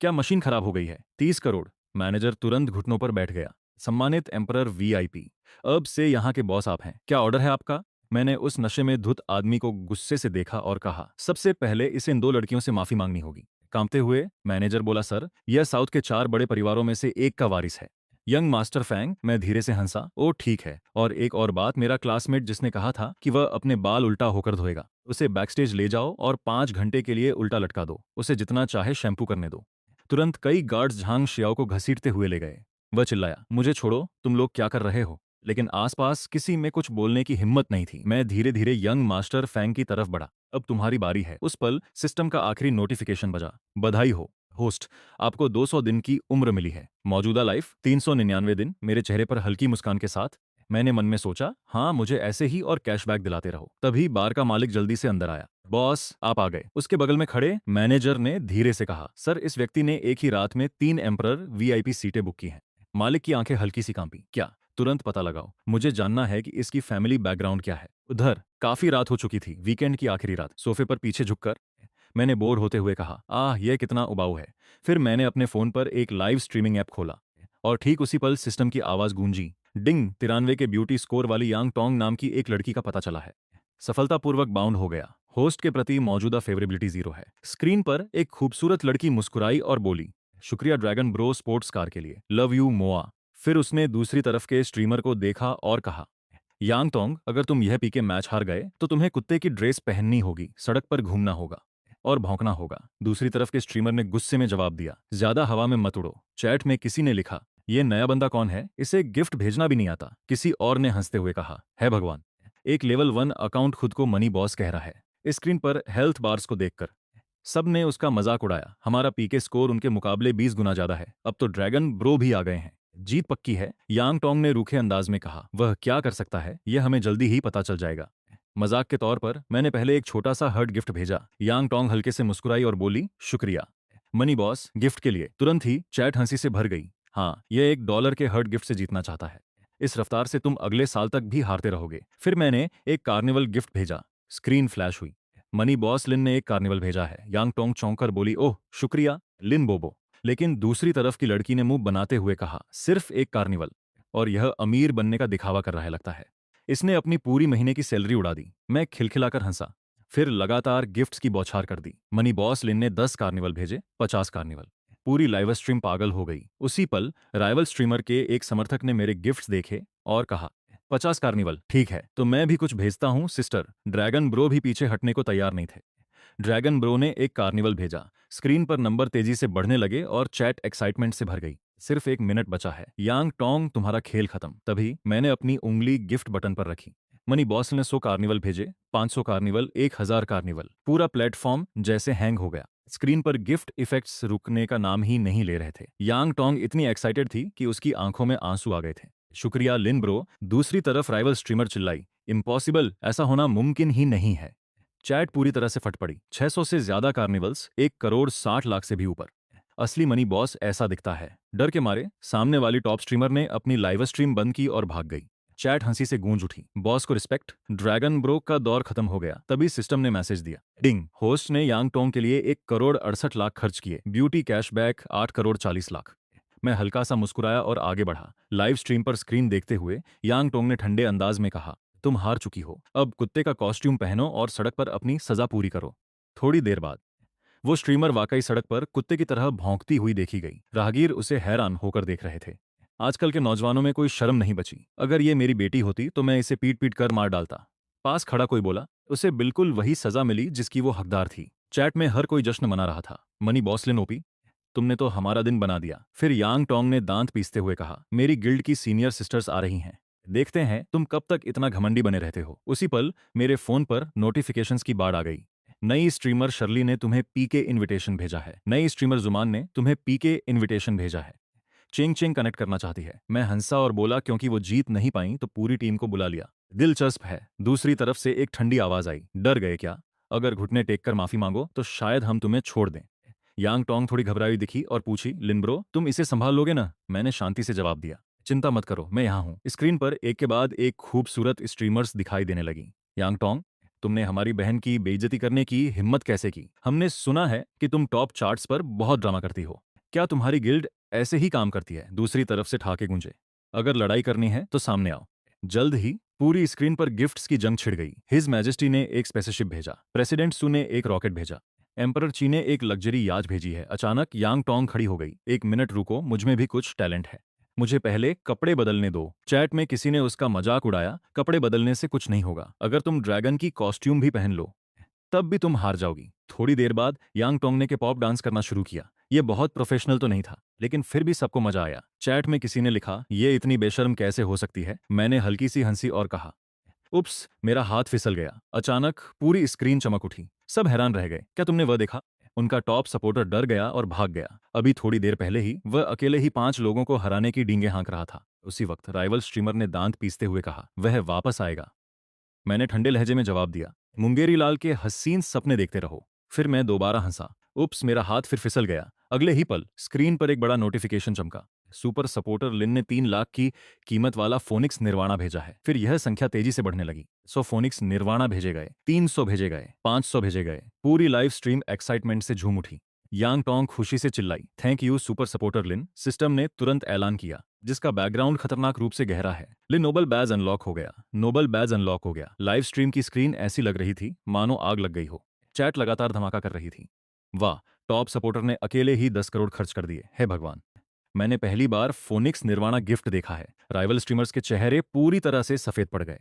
क्या मशीन खराब हो गई है? 30 करोड़। मैनेजर तुरंत घुटनों पर बैठ गया। सम्मानित एम्परर वीआईपी, अब से यहाँ के बॉस आप हैं। क्या ऑर्डर है आपका? मैंने उस नशे में धुत आदमी को गुस्से से देखा और कहा, सबसे पहले इसे इन दो लड़कियों से माफी मांगनी होगी। कांपते हुए मैनेजर बोला, सर यह साउथ के 4 बड़े परिवारों में से एक का वारिस है। यंग मास्टर फैंग, मैं धीरे से हंसा, ओ ठीक है। और एक और बात, मेरा क्लासमेट जिसने कहा था कि वह अपने बाल उल्टा होकर धोएगा, उसे बैकस्टेज ले जाओ और 5 घंटे के लिए उल्टा लटका दो। उसे जितना चाहे शैम्पू करने दो। तुरंत कई गार्ड्स झांग शियाओ को घसीटते हुए ले गए। वह चिल्लाया, मुझे छोड़ो, तुम लोग क्या कर रहे हो? लेकिन आसपास किसी में कुछ बोलने की हिम्मत नहीं थी। मैं धीरे धीरे यंग मास्टर फैंग की तरफ बढ़ा। अब तुम्हारी बारी है। उस पल सिस्टम का आखिरी नोटिफिकेशन बजा, बधाई हो होस्ट, आपको 200 दिन की उम्र मिली है। मौजूदा लाइफ 399 दिन। मेरे चेहरे पर हल्की मुस्कान के साथ मैंने मन में सोचा, हाँ मुझे ऐसे ही और कैशबैक दिलाते रहो। तभी बार का मालिक जल्दी से अंदर आया। बॉस आप आ गए। उसके बगल में खड़े मैनेजर ने धीरे से कहा, सर इस व्यक्ति ने एक ही रात में 3 एम्परर वीआईपी सीटें बुक की हैं। मालिक की आंखें हल्की सी कांपी। क्या? तुरंत पता लगाओ, मुझे जानना है कि इसकी फैमिली बैकग्राउंड क्या है। उधर काफी रात हो चुकी थी, वीकेंड की आखिरी रात। सोफे पर पीछे झुककर मैंने बोर होते हुए कहा, आह यह कितना उबाऊ है। फिर मैंने अपने फोन पर एक लाइव स्ट्रीमिंग ऐप खोला और ठीक उसी पल सिस्टम की आवाज गूंजी, डिंग, 93 के ब्यूटी स्कोर वाली यांग टोंग नाम की एक लड़की का पता चला है। सफलतापूर्वक बाउंड हो गया। होस्ट के प्रति मौजूदा फेवरेबिलिटी 0 है। स्क्रीन पर एक खूबसूरत लड़की मुस्कुराई और बोली, शुक्रिया ड्रैगन ब्रो स्पोर्ट्स कार के लिए, लव यू मोआ। फिर उसने दूसरी तरफ के स्ट्रीमर को देखा और कहा, यांग टोंग, अगर तुम यह पी के मैच हार गए तो तुम्हें कुत्ते की ड्रेस पहननी होगी, सड़क पर घूमना होगा। और भौंकना होगा। दूसरी तरफ के स्ट्रीमर ने गुस्से में जवाब दिया, ज्यादा हवा में मत उड़ो। चैट में किसी ने लिखा, ये नया बंदा कौन है, इसे गिफ्ट भेजना भी नहीं आता। किसी और ने हंसते हुए कहा, है भगवान। एक लेवल 1 अकाउंट खुद को मनी बॉस कह रहा है। स्क्रीन पर हेल्थ बार्स को देखकर सब ने उसका मजाक उड़ाया। हमारा पीके स्कोर उनके मुकाबले 20 गुना ज्यादा है। अब तो ड्रैगन ब्रो भी आ गए हैं। जीत पक्की है, यांग टोंग ने रूखे अंदाज में कहा। वह क्या कर सकता है यह हमें जल्दी ही पता चल जाएगा। मजाक के तौर पर मैंने पहले एक छोटा सा हर्ट गिफ्ट भेजा। यांग टोंग हल्के से मुस्कुराई और बोली, शुक्रिया मनी बॉस गिफ्ट के लिए। तुरंत ही चैट हंसी से भर गई। हाँ, यह $1 के हर्ट गिफ्ट से जीतना चाहता है। इस रफ्तार से तुम अगले साल तक भी हारते रहोगे। फिर मैंने एक कार्निवल गिफ्ट भेजा। स्क्रीन फ्लैश हुई। मनी बॉस लिन ने एक कार्निवल भेजा है। यांग टोंग चौंक कर बोली, ओह शुक्रिया लिन बोबो। लेकिन दूसरी तरफ की लड़की ने मुंह बनाते हुए कहा, सिर्फ एक कार्निवल, और यह अमीर बनने का दिखावा कर रहा है लगता है। इसने अपनी पूरी महीने की सैलरी उड़ा दी। मैं खिलखिलाकर हंसा। फिर लगातार गिफ्ट्स की बौछार कर दी। मनी बॉस लिन ने 10 कार्निवल भेजे, 50 कार्निवल। पूरी लाइव स्ट्रीम पागल हो गई। उसी पल राइवल स्ट्रीमर के एक समर्थक ने मेरे गिफ्ट्स देखे और कहा, 50 कार्निवल, ठीक है तो मैं भी कुछ भेजता हूँ सिस्टर। ड्रैगन ब्रो भी पीछे हटने को तैयार नहीं थे। ड्रैगन ब्रो ने एक कार्निवल भेजा। स्क्रीन पर नंबर तेजी से बढ़ने लगे और चैट एक्साइटमेंट से भर गई। सिर्फ 1 मिनट बचा है, यांग टोंग तुम्हारा खेल खत्म। तभी मैंने अपनी उंगली गिफ्ट बटन पर रखी। मनी बॉस ने 100 कार्निवल भेजे, 500 कार्निवल, 1000 कार्निवल। पूरा प्लेटफॉर्म जैसे हैंग हो गया। स्क्रीन पर गिफ्ट इफेक्ट्स रुकने का नाम ही नहीं ले रहे थे। यांग टोंग इतनी एक्साइटेड थी कि उसकी आंखों में आंसू आ गए थे। शुक्रिया लिन ब्रो। दूसरी तरफ राइवल स्ट्रीमर चिल्लाई, इम्पॉसिबल, ऐसा होना मुमकिन ही नहीं है। चैट पूरी तरह से फट पड़ी। 600 से ज्यादा कार्निवल्स, 1 करोड़ 60 लाख से भी ऊपर। असली मनी बॉस ऐसा दिखता है। डर के मारे सामने वाली टॉप स्ट्रीमर ने अपनी लाइव स्ट्रीम बंद की और भाग गई। चैट हंसी से गूंज उठी। बॉस को रिस्पेक्ट। ड्रैगन ब्रो का दौर खत्म हो गया। तभी सिस्टम ने मैसेज दिया, डिंग, होस्ट ने यांग टोंग के लिए 1 करोड़ 68 लाख खर्च किए। Beauty cashback 8 crore 40 lakh. मैं हल्का सा मुस्कुराया और आगे बढ़ा। लाइव स्ट्रीम पर स्क्रीन देखते हुए यांग टोंग ने ठंडे अंदाज में कहा, तुम हार चुकी हो। अब कुत्ते का कॉस्ट्यूम पहनो और सड़क पर अपनी सजा पूरी करो। थोड़ी देर बाद वो स्ट्रीमर वाकई सड़क पर कुत्ते की तरह भौंकती हुई देखी गई। राहगीर उसे हैरान होकर देख रहे थे। आजकल के नौजवानों में कोई शर्म नहीं बची। अगर ये मेरी बेटी होती तो मैं इसे पीट पीट कर मार डालता। पास खड़ा कोई बोला, उसे बिल्कुल वही सजा मिली जिसकी वो हकदार थी। चैट में हर कोई जश्न मना रहा था। मनी बॉसलिन ओपी, तुमने तो हमारा दिन बना दिया। फिर यांग टोंग ने दांत पीसते हुए कहा, मेरी गिल्ड की सीनियर सिस्टर्स आ रही हैं। देखते हैं तुम कब तक इतना घमंडी बने रहते हो। उसी पल मेरे फोन पर नोटिफिकेशंस की बाढ़ आ गई। नई स्ट्रीमर शर्ली ने तुम्हें पीके इनविटेशन भेजा है। नई स्ट्रीमर जुमान ने तुम्हें पीके इनविटेशन भेजा है। चिंग चिंग कनेक्ट करना चाहती है। मैं हंसा और बोला, क्योंकि वो जीत नहीं पाई तो पूरी टीम को बुला लिया। दिलचस्प है। दूसरी तरफ से एक ठंडी आवाज आई, डर गए क्या? अगर घुटने टेक कर माफी मांगो तो शायद हम तुम्हें छोड़ दें। यांग टोंग थोड़ी घबराई दिखी और पूछी, लिनब्रो तुम इसे संभाल लोगे ना? मैंने शांति से जवाब दिया, चिंता मत करो, मैं यहाँ हूँ। स्क्रीन पर एक के बाद एक खूबसूरत स्ट्रीमर्स दिखाई देने लगी। यांग टोंग, तुमने हमारी बहन की बेइज्जती करने की हिम्मत कैसे की? हमने सुना है कि तुम टॉप चार्ट्स पर बहुत ड्रामा करती हो। क्या तुम्हारी गिल्ड ऐसे ही काम करती है? दूसरी तरफ से ठाके गूंजे। अगर लड़ाई करनी है तो सामने आओ। जल्द ही पूरी स्क्रीन पर गिफ्ट्स की जंग छिड़ गई। हिज मैजेस्टी ने एक स्पेसशिप भेजा। प्रेसिडेंट सू ने एक रॉकेट भेजा। एम्परर ची ने एक लग्जरी याच भेजी है। अचानक यांग टोंग खड़ी हो गई। 1 मिनट रुको, मुझमें भी कुछ टैलेंट है। मुझे पहले कपड़े बदलने दो। चैट में किसी ने उसका मजाक उड़ाया, कपड़े बदलने से कुछ नहीं होगा। अगर तुम ड्रैगन की कॉस्ट्यूम भी पहन लो तब भी तुम हार जाओगी। थोड़ी देर बाद यांग टोंग ने के पॉप डांस करना शुरू किया। ये बहुत प्रोफेशनल तो नहीं था, लेकिन फिर भी सबको मजा आया। चैट में किसी ने लिखा, ये इतनी बेशर्म कैसे हो सकती है? मैंने हल्की सी हंसी और कहा, उप्स, मेरा हाथ फिसल गया। अचानक पूरी स्क्रीन चमक उठी। सब हैरान रह गए। क्या तुमने वह देखा? उनका टॉप सपोर्टर डर गया और भाग गया। अभी थोड़ी देर पहले ही वह अकेले ही 5 लोगों को हराने की डींगे हाँक रहा था। उसी वक्त राइवल स्ट्रीमर ने दांत पीसते हुए कहा, वह वापस आएगा। मैंने ठंडे लहजे में जवाब दिया, मुंगेरी लाल के हसीन सपने देखते रहो। फिर मैं दोबारा हंसा। उप्स, मेरा हाथ फिर फिसल गया। अगले ही पल स्क्रीन पर एक बड़ा नोटिफिकेशन चमका। सुपर सपोर्टर लिन ने 3 लाख की कीमत वाला फोनिक्स निर्वाणा भेजा है। फिर यह संख्या तेजी से बढ़ने लगी। 100 फोनिक्स निर्वाणा भेजे गए, 300 भेजे गए, 500 भेजे गए। पूरी लाइव स्ट्रीम एक्साइटमेंट से झूम उठी। यांग टोंग खुशी से चिल्लाई, thank you super supporter Lin. System ने तुरंत ऐलान किया, जिसका बैकग्राउंड खतरनाक रूप से गहरा है। लिन नोबल बैज अनलॉक हो गया। नोबल बैज अनलॉक हो गया। लाइव स्ट्रीम की स्क्रीन ऐसी लग रही थी मानो आग लग गई हो। चैट लगातार धमाका कर रही थी। वाह, टॉप सपोर्टर ने अकेले ही 10 करोड़ खर्च कर दिए। हे भगवान, मैंने पहली बार फोनिक्स निर्वाणा गिफ्ट देखा है। राइवल स्ट्रीमर्स के चेहरे पूरी तरह से सफेद पड़ गए।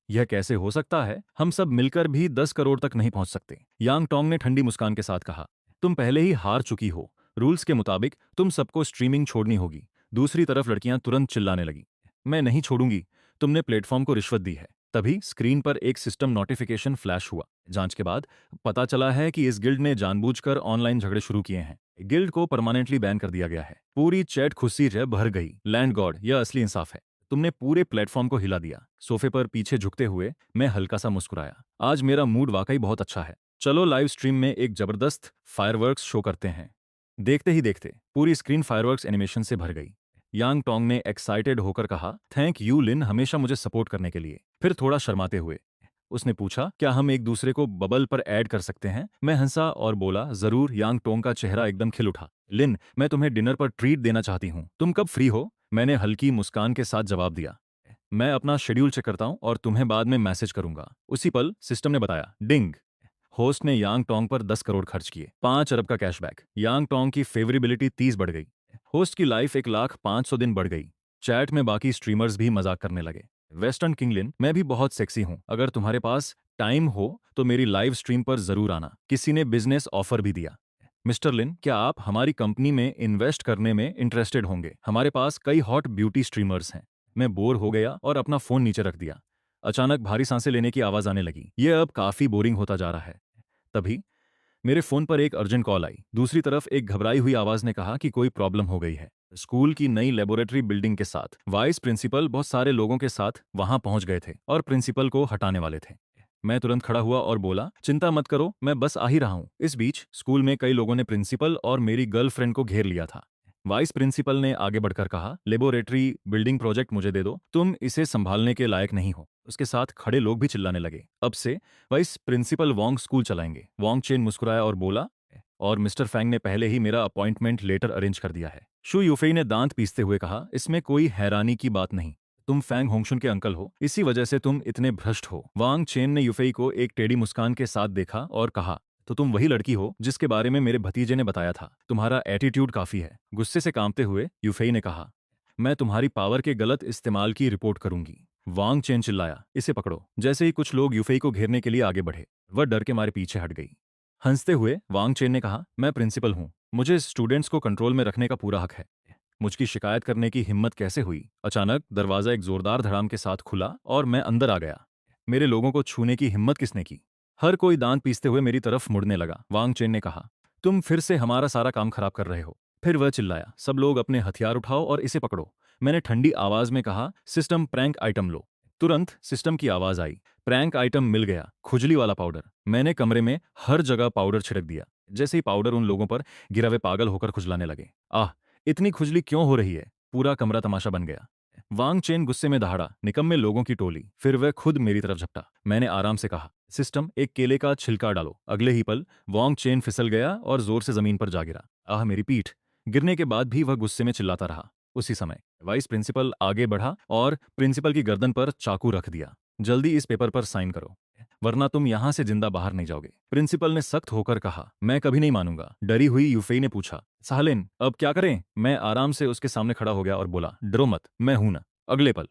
यह कैसे हो सकता है? हम सब मिलकर भी 10 करोड़ तक नहीं पहुंच सकते। यांग टोंग ने ठंडी मुस्कान के साथ कहा। तुम पहले ही हार चुकी हो। रूल्स के मुताबिक तुम सबको स्ट्रीमिंग छोड़नी होगी। दूसरी तरफ लड़कियां तुरंत चिल्लाने लगी। मैं नहीं छोड़ूंगी। तुमने प्लेटफॉर्म को रिश्वत दी है। तभी स्क्रीन पर एक सिस्टम नोटिफिकेशन फ्लैश हुआ। जांच के बाद पता चला है कि इस गिल्ड ने जानबूझकर ऑनलाइन झगड़े शुरू किए हैं। गिल्ड को परमानेंटली बैन कर दिया गया है। पूरी चैट खुशी से भर गई। लैंड गॉड, यह असली इंसाफ है। तुमने पूरे प्लेटफॉर्म को हिला दिया। सोफे पर पीछे झुकते हुए मैं हल्का सा मुस्कुराया। आज मेरा मूड वाकई बहुत अच्छा है। चलो लाइव स्ट्रीम में एक जबरदस्त फायरवर्क्स शो करते हैं। देखते ही देखते पूरी स्क्रीन फायरवर्क्स एनिमेशन से भर गई। यांग टोंग ने एक्साइटेड होकर कहा, थैंक यू लिन, हमेशा मुझे सपोर्ट करने के लिए। फिर थोड़ा शर्माते हुए उसने पूछा, क्या हम एक दूसरे को बबल पर ऐड कर सकते हैं? मैं हंसा और बोला, जरूर। यांग टोंग का चेहरा एकदम खिल उठा। लिन, मैं तुम्हें डिनर पर ट्रीट देना चाहती हूँ। तुम कब फ्री हो? मैंने हल्की मुस्कान के साथ जवाब दिया। मैं अपना शेड्यूल चेक करता हूँ और तुम्हें बाद में मैसेज करूंगा। उसी पल सिस्टम ने बताया, डिंग। होस्ट ने यांग टोंग पर 10 करोड़ खर्च किए। 5 अरब का कैशबैक। यांग टोंग की फेवरेबिलिटी 30 बढ़ गई। होस्ट की लाइफ 1,05,000 दिन बढ़ गई। चैट में बाकी स्ट्रीमर्स भी मजाक करने लगे। वेस्टर्न किंगलिन, मैं भी बहुत सेक्सी हूँ। अगर तुम्हारे पास टाइम हो तो मेरी लाइव स्ट्रीम पर जरूर आना। किसी ने बिजनेस ऑफर भी दिया। मिस्टर लिन, क्या आप हमारी कंपनी में इन्वेस्ट करने में इंटरेस्टेड होंगे? हमारे पास कई हॉट ब्यूटी स्ट्रीमर्स हैं। मैं बोर हो गया और अपना फोन नीचे रख दिया। अचानक भारी सांसें लेने की आवाज आने लगी। यह अब काफी बोरिंग होता जा रहा है। तभी मेरे फोन पर एक अर्जेंट कॉल आई। दूसरी तरफ एक घबराई हुई आवाज ने कहा कि कोई प्रॉब्लम हो गई है। स्कूल की नई लेबोरेटरी बिल्डिंग के साथ वाइस प्रिंसिपल बहुत सारे लोगों के साथ वहां पहुंच गए थे और प्रिंसिपल को हटाने वाले थे। मैं तुरंत खड़ा हुआ और बोला, चिंता मत करो, मैं बस आ ही रहा हूं। इस बीच स्कूल में कई लोगों ने प्रिंसिपल और मेरी गर्लफ्रेंड को घेर लिया था। वाइस प्रिंसिपल ने आगे बढ़कर कहा, लेबोरेटरी बिल्डिंग प्रोजेक्ट मुझे दे दो, तुम इसे संभालने के लायक नहीं हो। उसके साथ खड़े लोग भी चिल्लाने लगे। अब से वाइस प्रिंसिपल वोंग स्कूल चलाएंगे। वोंग चेन मुस्कुराया और बोला, और मिस्टर फैंग ने पहले ही मेरा अपॉइंटमेंट लेटर अरेंज कर दिया है। शू यूफेई ने दांत पीसते हुए कहा, इसमें कोई हैरानी की बात नहीं। तुम फैंग होंगशुन के अंकल हो, इसी वजह से तुम इतने भ्रष्ट हो। वांग चेन ने यूफेई को एक टेढ़ी मुस्कान के साथ देखा और कहा, तो तुम वही लड़की हो जिसके बारे में मेरे भतीजे ने बताया था। तुम्हारा एटीट्यूड काफी है। गुस्से से कांपते हुए यूफेई ने कहा, मैं तुम्हारी पावर के गलत इस्तेमाल की रिपोर्ट करूंगी। वांग चेन चिल्लाया, इसे पकड़ो। जैसे ही कुछ लोग यूफेई को घेरने के लिए आगे बढ़े, वह डर के मारे पीछे हट गई। हंसते हुए वांग चेन ने कहा, मैं प्रिंसिपल हूं, मुझे स्टूडेंट्स को कंट्रोल में रखने का पूरा हक है। मुझकी शिकायत करने की हिम्मत कैसे हुई? अचानक दरवाजा एक जोरदार धड़ाम के साथ खुला और मैं अंदर आ गया। मेरे लोगों को छूने की हिम्मत किसने की? हर कोई दांत पीसते हुए मेरी तरफ मुड़ने लगा। वांग चेन ने कहा, तुम फिर से हमारा सारा काम खराब कर रहे हो। फिर वह चिल्लाया, सब लोग अपने हथियार उठाओ और इसे पकड़ो। मैंने ठंडी आवाज में कहा, सिस्टम प्रैंक आइटम लो। तुरंत सिस्टम की आवाज आई, प्रैंक आइटम मिल गया, खुजली वाला पाउडर। मैंने कमरे में हर जगह पाउडर छिड़क दिया। जैसे ही पाउडर उन लोगों पर गिरा, वे पागल होकर खुजलाने लगे। आह, इतनी खुजली क्यों हो रही है? पूरा कमरा तमाशा बन गया। वांग चेन गुस्से में दहाड़ा, निकम्मे लोगों की टोली। फिर वह खुद मेरी तरफ झपटा। मैंने आराम से कहा, सिस्टम एक केले का छिलका डालो। अगले ही पल वांग चेन फिसल गया और जोर से जमीन पर जा गिरा। आह, मेरी पीठ। गिरने के बाद भी वह गुस्से में चिल्लाता रहा। उसी समय वाइस प्रिंसिपल आगे बढ़ा और प्रिंसिपल की गर्दन पर चाकू रख दिया। जल्दी इस पेपर पर साइन करो, वरना तुम यहां से जिंदा बाहर नहीं जाओगे। प्रिंसिपल ने सख्त होकर कहा। मैं कभी नहीं मानूंगा। डरी हुई यूफेई ने पूछा, साहलिन अब क्या करें? मैं आराम से उसके सामने खड़ा हो गया और बोला, डरो मत, मैं हूं ना। अगले पल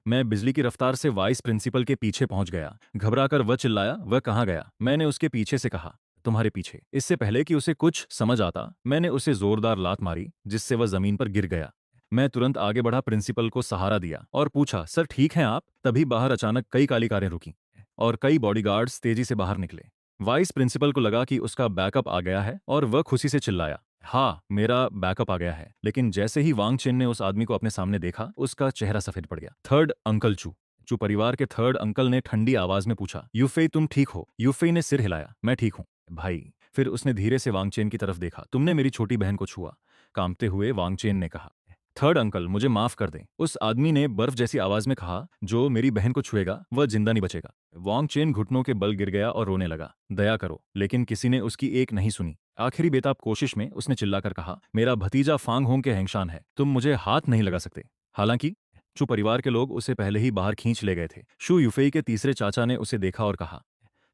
मैं बिजली की रफ्तार से वाइस प्रिंसिपल के पीछे पहुंच गया। घबराकर वह चिल्लाया, वह कहाँ गया? मैंने उसके पीछे से कहा, तुम्हारे पीछे। इससे पहले कि उसे कुछ समझ आता, मैंने उसे जोरदार लात मारी, जिससे वह जमीन पर गिर गया। मैं तुरंत आगे बढ़ा, प्रिंसिपल को सहारा दिया और पूछा, सर ठीक हैं आप? तभी बाहर अचानक कई काली कारें रुकीं और कई बॉडीगार्ड्स तेजी से बाहर निकले। वाइस प्रिंसिपल को लगा कि उसका बैकअप आ गया है और वह खुशी से चिल्लाया, हाँ, मेरा बैकअप आ गया है। लेकिन जैसे ही वांग चेन ने उस आदमी को अपने सामने देखा, उसका चेहरा सफेद पड़ गया। थर्ड अंकल चू। चू परिवार के थर्ड अंकल ने ठंडी आवाज में पूछा, यूफेई तुम ठीक हो? यूफेई ने सिर हिलाया, मैं ठीक हूं भाई। फिर उसने धीरे से वांग चेन की तरफ देखा। तुमने मेरी छोटी बहन को छुआ, कांपते हुए वांग चेन ने कहा। थर्ड अंकल, मुझे माफ कर दें, उस आदमी ने बर्फ जैसी आवाज में कहा, जो मेरी बहन को छुएगा वह जिंदा नहीं बचेगा। वांग चेन घुटनों के बल गिर गया और रोने लगा। दया करो। लेकिन किसी ने उसकी एक नहीं सुनी। आखिरी बेताब कोशिश में उसने चिल्लाकर कहा, मेरा भतीजा फांग होंग के हैंगशान है, तुम मुझे हाथ नहीं लगा सकते। हालांकि चू परिवार के लोग उसे पहले ही बाहर खींच ले गए थे। शू यूफेई के तीसरे चाचा ने उसे देखा और कहा,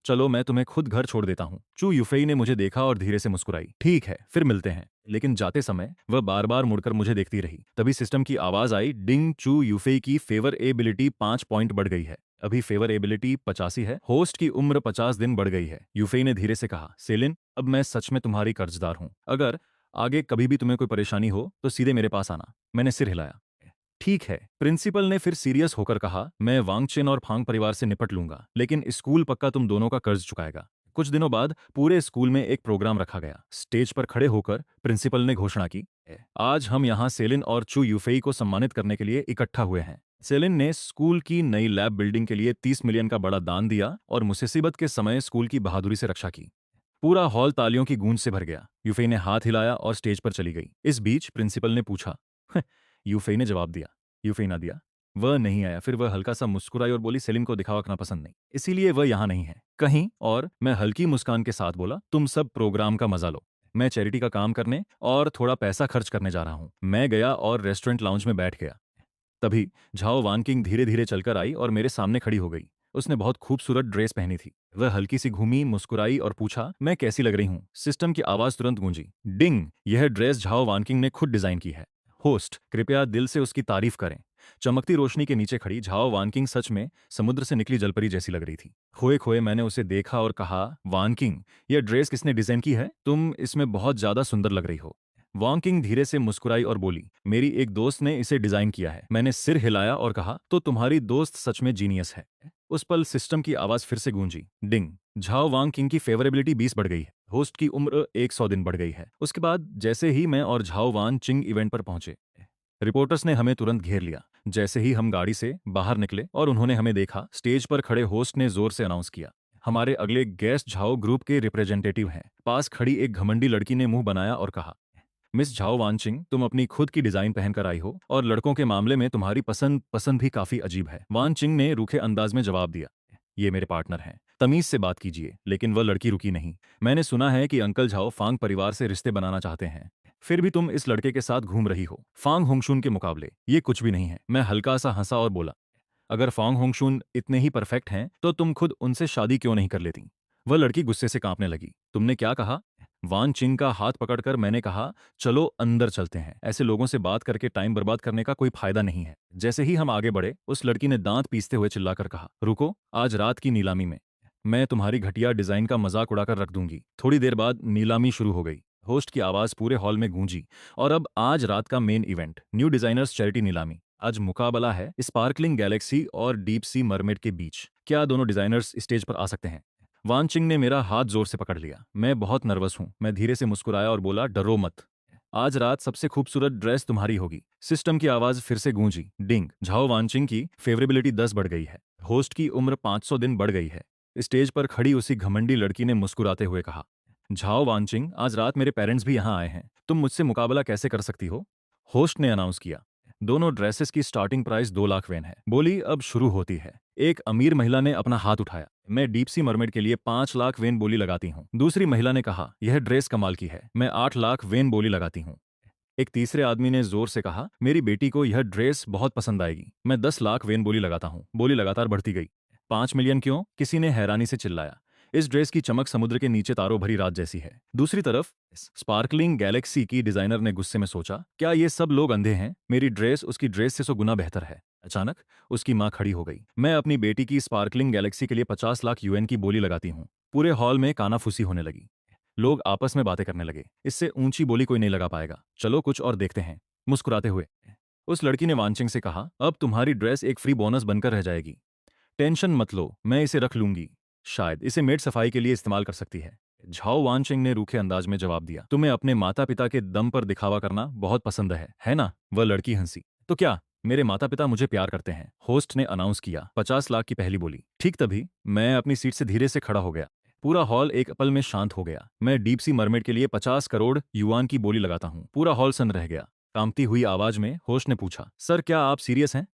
चलो मैं तुम्हें खुद घर छोड़ देता हूँ। चू यूफेई ने मुझे देखा और धीरे से मुस्कुराई। ठीक है, फिर मिलते हैं। लेकिन जाते समय वह बार बार मुड़कर मुझे देखती रही। तभी सिस्टम की आवाज आई, डिंग, चू यूफेई की फेवर एबिलिटी 5 पॉइंट बढ़ गई है। अभी फेवर एबिलिटी 85 है। होस्ट की उम्र 50 दिन बढ़ गई है। यूफेई ने धीरे से कहा, सेलिन, अब मैं सच में तुम्हारी कर्जदार हूँ। अगर आगे कभी भी तुम्हें कोई परेशानी हो तो सीधे मेरे पास आना। मैंने सिर हिलाया। ठीक है। प्रिंसिपल ने फिर सीरियस होकर कहा, मैं वांगचेन और फांग परिवार से निपट लूंगा, लेकिन स्कूल पक्का तुम दोनों का कर्ज चुकाएगा। कुछ दिनों बाद पूरे स्कूल में एक प्रोग्राम रखा गया। स्टेज पर खड़े होकर प्रिंसिपल ने घोषणा की, आज हम यहाँ सेलिन और चू यूफेई को सम्मानित करने के लिए इकट्ठा हुए हैं। सेलिन ने स्कूल की नई लैब बिल्डिंग के लिए 30 मिलियन का बड़ा दान दिया और मुसीबत के समय स्कूल की बहादुरी से रक्षा की। पूरा हॉल तालियों की गूंज से भर गया। यूफेई ने हाथ हिलाया और स्टेज पर चली गई। इस बीच प्रिंसिपल ने पूछा, यूफेई ने जवाब दिया। यूफेई ना दिया। वह नहीं आया। फिर वह हल्का सा मुस्कुराई और बोली, सेलिन को दिखावा करना पसंद नहीं, इसीलिए वह यहाँ नहीं है, कहीं और। मैं हल्की मुस्कान के साथ बोला, तुम सब प्रोग्राम का मजा लो, मैं चैरिटी का काम करने और थोड़ा पैसा खर्च करने जा रहा हूँ। मैं गया और रेस्टोरेंट लाउंज में बैठ गया। तभी झाओ वानकिंग धीरे धीरे चलकर आई और मेरे सामने खड़ी हो गई। उसने बहुत खूबसूरत ड्रेस पहनी थी। वह हल्की सी घूमी, मुस्कुराई और पूछा, मैं कैसी लग रही हूँ। सिस्टम की आवाज तुरंत गूंजी, डिंग, यह ड्रेस झाओ वानकिंग ने खुद डिजाइन की है। होस्ट, कृपया दिल से उसकी तारीफ करें। चमकती रोशनी के नीचे खड़ी झाओ वानकिंग सच में समुद्र से निकली जलपरी जैसी लग रही थी। खोए खोए मैंने उसे देखा और कहा, वानकिंग, यह ड्रेस किसने डिजाइन की है? तुम इसमें बहुत ज्यादा सुंदर लग रही हो। वांग धीरे से मुस्कुराई और बोली, मेरी एक दोस्त ने इसे डिजाइन किया है। मैंने सिर हिलाया और कहा, तो तुम्हारी दोस्त सच में जीनियस है। उस पल सिस्टम की आवाज फिर से गूंजी, डिंग, झाओ वांग की फेवरेबिलिटी 20 बढ़ गई है। होस्ट की उम्र 100 दिन बढ़ गई है। उसके बाद जैसे ही मैं और झाओ वान चिंग इवेंट पर पहुंचे, रिपोर्टर्स ने हमें तुरंत घेर लिया। जैसे ही हम गाड़ी से बाहर निकले और उन्होंने हमें देखा, स्टेज पर खड़े होस्ट ने जोर से अनाउंस किया, हमारे अगले गेस्ट झाओ ग्रुप के रिप्रेजेंटेटिव हैं। पास खड़ी एक घमंडी लड़की ने मुंह बनाया और कहा, मिस झाओ वानचिंग, तुम अपनी खुद की डिजाइन पहनकर आई हो और लड़कों के मामले में तुम्हारी पसंद भी काफी अजीब है। वानचिंग ने रूखे अंदाज में जवाब दिया, ये मेरे पार्टनर हैं, तमीज से बात कीजिए। लेकिन वह लड़की रुकी नहीं। मैंने सुना है कि अंकल झाओ फांग परिवार से रिश्ते बनाना चाहते हैं, फिर भी तुम इस लड़के के साथ घूम रही हो। फांग होंगशुन के मुकाबले ये कुछ भी नहीं है। मैं हल्का सा हंसा और बोला, अगर फांग होंगशुन इतने ही परफेक्ट हैं तो तुम खुद उनसे शादी क्यों नहीं कर लेती? वह लड़की गुस्से से कांपने लगी। तुमने क्या कहा? वान चिंग का हाथ पकड़कर मैंने कहा, चलो अंदर चलते हैं, ऐसे लोगों से बात करके टाइम बर्बाद करने का कोई फायदा नहीं है। जैसे ही हम आगे बढ़े, उस लड़की ने दांत पीसते हुए चिल्लाकर कहा, रुको, आज रात की नीलामी में मैं तुम्हारी घटिया डिजाइन का मजाक उड़ाकर रख दूंगी। थोड़ी देर बाद नीलामी शुरू हो गई। होस्ट की आवाज पूरे हॉल में गूंजी, और अब आज रात का main event, new designers charity नीलामी। आज मुकाबला है स्पार्कलिंग गैलेक्सी और डीप सी मरमेड के बीच। क्या दोनों डिजाइनर्स स्टेज पर आ सकते हैं? वानचिंग ने मेरा हाथ जोर से पकड़ लिया। मैं बहुत नर्वस हूं। मैं धीरे से मुस्कुराया और बोला, डरो मत, आज रात सबसे खूबसूरत ड्रेस तुम्हारी होगी। सिस्टम की आवाज फिर से गूंजी, डिंग, झाओ वानचिंग की फेवरेबिलिटी 10 बढ़ गई है। होस्ट की उम्र 500 दिन बढ़ गई है। स्टेज पर खड़ी उसी घमंडी लड़की ने मुस्कुराते हुए कहा, झाओ वानचिंग, आज रात मेरे पेरेंट्स भी यहाँ आए हैं, तुम मुझसे मुकाबला कैसे कर सकती हो? होस्ट ने अनाउंस किया, दोनों ड्रेसेस की स्टार्टिंग प्राइस 2 लाख वेन है। बोली, अब शुरू होती है। एक अमीर महिला ने अपना हाथ उठाया। मैं डीप सी मरमेड के लिए 5 लाख वेन बोली लगाती हूँ। दूसरी महिला ने कहा, यह ड्रेस कमाल की है, मैं 8 लाख वेन बोली लगाती हूँ। एक तीसरे आदमी ने जोर से कहा, मेरी बेटी को यह ड्रेस बहुत पसंद आएगी, मैं 10 लाख वेन बोली लगाता हूँ। बोली लगातार बढ़ती गई। 5 मिलियन क्यों? किसी ने हैरानी से चिल्लाया। इस ड्रेस की चमक समुद्र के नीचे तारों भरी रात जैसी है। दूसरी तरफ स्पार्कलिंग गैलेक्सी की डिजाइनर ने गुस्से में सोचा, क्या ये सब लोग अंधे हैं? मेरी ड्रेस उसकी ड्रेस से 100 गुना बेहतर है। अचानक उसकी मां खड़ी हो गई। मैं अपनी बेटी की स्पार्कलिंग गैलेक्सी के लिए 50 लाख यूएन की बोली लगाती हूँ। पूरे हॉल में कानाफूसी होने लगी। लोग आपस में बातें करने लगे, इससे ऊंची बोली कोई नहीं लगा पाएगा, चलो कुछ और देखते हैं। मुस्कुराते हुए उस लड़की ने वानचिंग से कहा, अब तुम्हारी ड्रेस एक फ्री बोनस बनकर रह जाएगी। टेंशन मत लो, मैं इसे रख लूंगी, शायद इसे मेड सफाई के लिए इस्तेमाल कर सकती है। झाओ वानचिंग ने रूखे अंदाज में जवाब दिया, तुम्हें अपने माता पिता के दम पर दिखावा करना बहुत पसंद है ना? वह लड़की हंसी, तो क्या मेरे माता पिता मुझे प्यार करते हैं? होस्ट ने अनाउंस किया, 50 लाख की पहली बोली। ठीक तभी मैं अपनी सीट से धीरे से खड़ा हो गया। पूरा हॉल एक पल में शांत हो गया। मैं डीप सी मरमेड के लिए 50 करोड़ युआन की बोली लगाता हूँ। पूरा हॉल सन्न रह गया। कांपती हुई आवाज में होस्ट ने पूछा, सर क्या आप सीरियस हैं?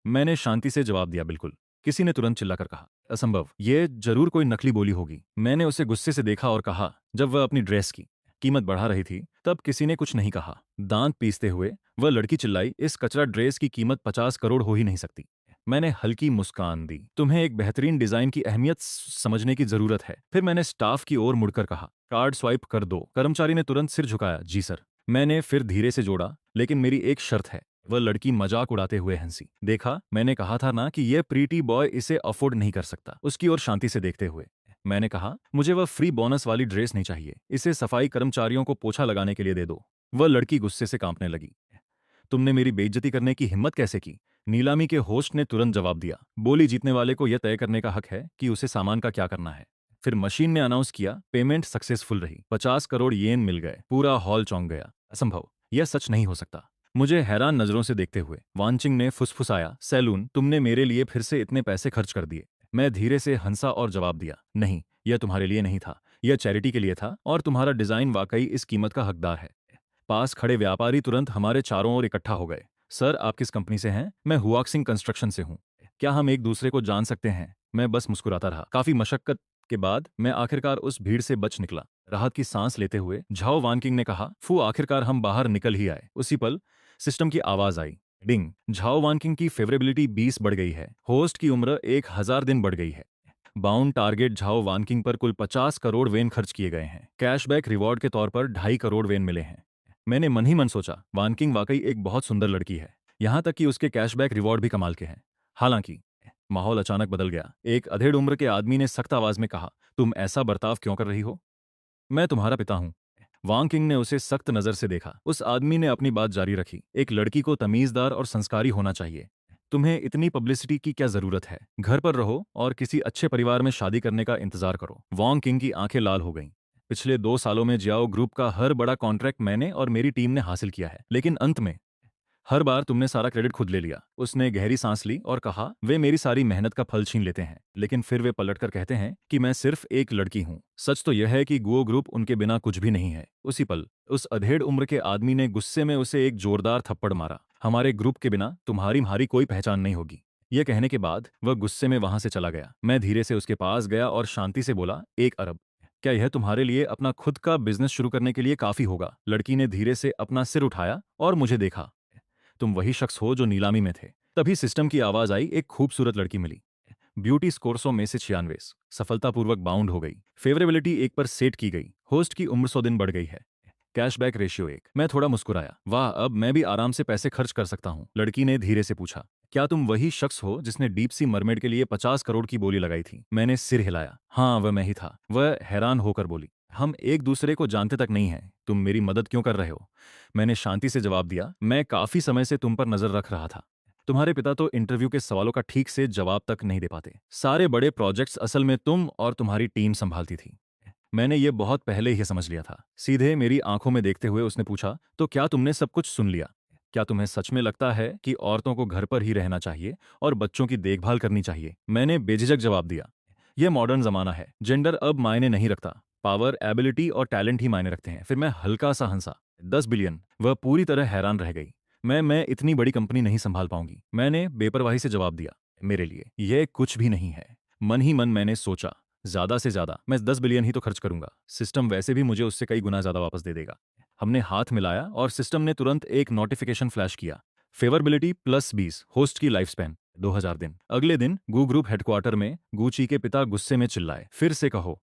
मैंने शांति से जवाब दिया, बिल्कुल। किसी ने तुरंत चिल्लाकर कहा, असंभव, ये जरूर कोई नकली बोली होगी। मैंने उसे गुस्से से देखा और कहा, जब वह अपनी ड्रेस की कीमत बढ़ा रही थी तब किसी ने कुछ नहीं कहा। दांत पीसते हुए वह लड़की चिल्लाई, इस कचरा ड्रेस की कीमत 50 करोड़ हो ही नहीं सकती। मैंने हल्की मुस्कान दी। तुम्हें एक बेहतरीन डिजाइन की अहमियत समझने की जरूरत है। फिर मैंने स्टाफ की ओर मुड़कर कहा, कार्ड स्वाइप कर दो। कर्मचारी ने तुरंत सिर झुकाया, जी सर। मैंने फिर धीरे से जोड़ा, लेकिन मेरी एक शर्त है। वह लड़की मजाक उड़ाते हुए हंसी। देखा, मैंने कहा था ना कि यह प्रीटी बॉय इसे अफोर्ड नहीं कर सकता। उसकी ओर शांति से देखते हुए मैंने कहा, मुझे वह फ्री बोनस वाली ड्रेस नहीं चाहिए। इसे सफाई कर्मचारियों को पोछा लगाने के लिए दे दो। वह लड़की गुस्से से कांपने लगी। तुमने मेरी बेइज्जती करने की हिम्मत कैसे की? नीलामी के होस्ट ने तुरंत जवाब दिया, बोली जीतने वाले को यह तय करने का हक है कि उसे सामान का क्या करना है। फिर मशीन ने अनाउंस किया, पेमेंट सक्सेसफुल रही। 50 करोड़ येन मिल गए। पूरा हॉल चौंक गया। असंभव, यह सच नहीं हो सकता। मुझे हैरान नजरों से देखते हुए वानचिंग ने फुसफुसाया, सैलून, तुमने मेरे लिए फिर से इतने पैसे खर्च कर दिए। मैं धीरे से हंसा और जवाब दिया, नहीं, यह तुम्हारे लिए नहीं था। यह चैरिटी के लिए था और तुम्हारा डिजाइन वाकई इस कीमत का हकदार है। पास खड़े व्यापारी तुरंत हमारे चारों ओर इकट्ठा हो गए। सर, आप किस कंपनी से हैं? मैं हुआक सिंह कंस्ट्रक्शन से हूँ। क्या हम एक दूसरे को जान सकते हैं? मैं बस मुस्कुराता रहा। काफी मशक्कत के बाद मैं आखिरकार उस भीड़ से बच निकला। राहत की सांस लेते हुए झाओ वानकिंग ने कहा, फू, आखिरकार हम बाहर निकल ही आए। उसी पल सिस्टम की आवाज आई, डिंग। झाओ वानकिंग की फेवरेबिलिटी 20 बढ़ गई है। होस्ट की उम्र 1000 दिन बढ़ गई है। बाउंड टारगेट झाओ वानकिंग पर कुल 50 करोड़ वेन खर्च किए गए हैं। कैशबैक रिवॉर्ड के तौर पर 2.5 करोड़ वेन मिले हैं। मैंने मन ही मन सोचा, वानकिंग वाकई एक बहुत सुंदर लड़की है। यहां तक कि उसके कैशबैक रिवॉर्ड भी कमाल के हैं। हालांकि माहौल अचानक बदल गया। एक अधेड़ उम्र के आदमी ने सख्त आवाज में कहा, तुम ऐसा बर्ताव क्यों कर रही हो? मैं तुम्हारा पिता हूं। वांग किंग ने उसे सख्त नजर से देखा। उस आदमी ने अपनी बात जारी रखी, एक लड़की को तमीजदार और संस्कारी होना चाहिए। तुम्हें इतनी पब्लिसिटी की क्या जरूरत है? घर पर रहो और किसी अच्छे परिवार में शादी करने का इंतजार करो। वांग किंग की आंखें लाल हो गईं। पिछले 2 सालों में जियाओ ग्रुप का हर बड़ा कॉन्ट्रैक्ट मैंने और मेरी टीम ने हासिल किया है, लेकिन अंत में हर बार तुमने सारा क्रेडिट खुद ले लिया। उसने गहरी सांस ली और कहा, वे मेरी सारी मेहनत का फल छीन लेते हैं, लेकिन फिर वे पलटकर कहते हैं कि मैं सिर्फ एक लड़की हूं। सच तो यह है कि गुओ ग्रुप उनके बिना कुछ भी नहीं है। उसी पल उस अधेड़ उम्र के आदमी ने गुस्से में उसे एक जोरदार थप्पड़ मारा। हमारे ग्रुप के बिना तुम्हारी कोई पहचान नहीं होगी। यह कहने के बाद वह गुस्से में वहां से चला गया। मैं धीरे से उसके पास गया और शांति से बोला, 1 अरब। क्या यह तुम्हारे लिए अपना खुद का बिजनेस शुरू करने के लिए काफी होगा? लड़की ने धीरे से अपना सिर उठाया और मुझे देखा। तुम वही शख्स हो जो नीलामी में थे। तभी सिस्टम की आवाज आई, एक खूबसूरत लड़की मिली। ब्यूटी स्कोर्सों में से 96 सफलतापूर्वक बाउंड हो गई। फेवरेबिलिटी 1 पर सेट की गई। होस्ट की उम्र 100 दिन बढ़ गई है। Cashback ratio 1। मैं थोड़ा मुस्कुराया, वाह, अब मैं भी आराम से पैसे खर्च कर सकता हूँ। लड़की ने धीरे से पूछा, क्या तुम वही शख्स हो जिसने डीप सी मरमेड के लिए 50 करोड़ की बोली लगाई थी? मैंने सिर हिलाया, हाँ, वह मैं ही था। वह हैरान होकर बोली, हम एक दूसरे को जानते तक नहीं हैं, तुम मेरी मदद क्यों कर रहे हो? मैंने शांति से जवाब दिया, मैं काफी समय से तुम पर नजर रख रहा था। तुम्हारे पिता तो इंटरव्यू के सवालों का ठीक से जवाब तक नहीं दे पाते। सारे बड़े प्रोजेक्ट्स असल में तुम और तुम्हारी टीम संभालती थी। मैंने ये बहुत पहले ही समझ लिया था। सीधे मेरी आंखों में देखते हुए उसने पूछा, तो क्या तुमने सब कुछ सुन लिया? क्या तुम्हें सच में लगता है कि औरतों को घर पर ही रहना चाहिए और बच्चों की देखभाल करनी चाहिए? मैंने बेझिझक जवाब दिया, यह मॉडर्न जमाना है, जेंडर अब मायने नहीं रखता। पावर, एबिलिटी और टैलेंट ही मायने रखते हैं। फिर मैं हल्का सा हंसा, 10 बिलियन। वह पूरी तरह हैरान रह गई। मैं इतनी बड़ी कंपनी नहीं संभाल पाऊंगी। मैंने बेपरवाही से जवाब दिया, मेरे लिए यह कुछ भी नहीं है। मन ही मन मैंने सोचा, ज्यादा से ज्यादा मैं 10 बिलियन ही तो खर्च करूंगा। सिस्टम वैसे भी मुझे उससे कई गुना ज्यादा वापस दे देगा। हमने हाथ मिलाया और सिस्टम ने तुरंत एक नोटिफिकेशन फ्लैश किया, फेवरबिलिटी +20, होस्ट की लाइफ स्पैन 2000 दिन। अगले दिन गू ग्रुप हेडक्वार्टर में गूची के पिता गुस्से में चिल्लाए, फिर से कहो,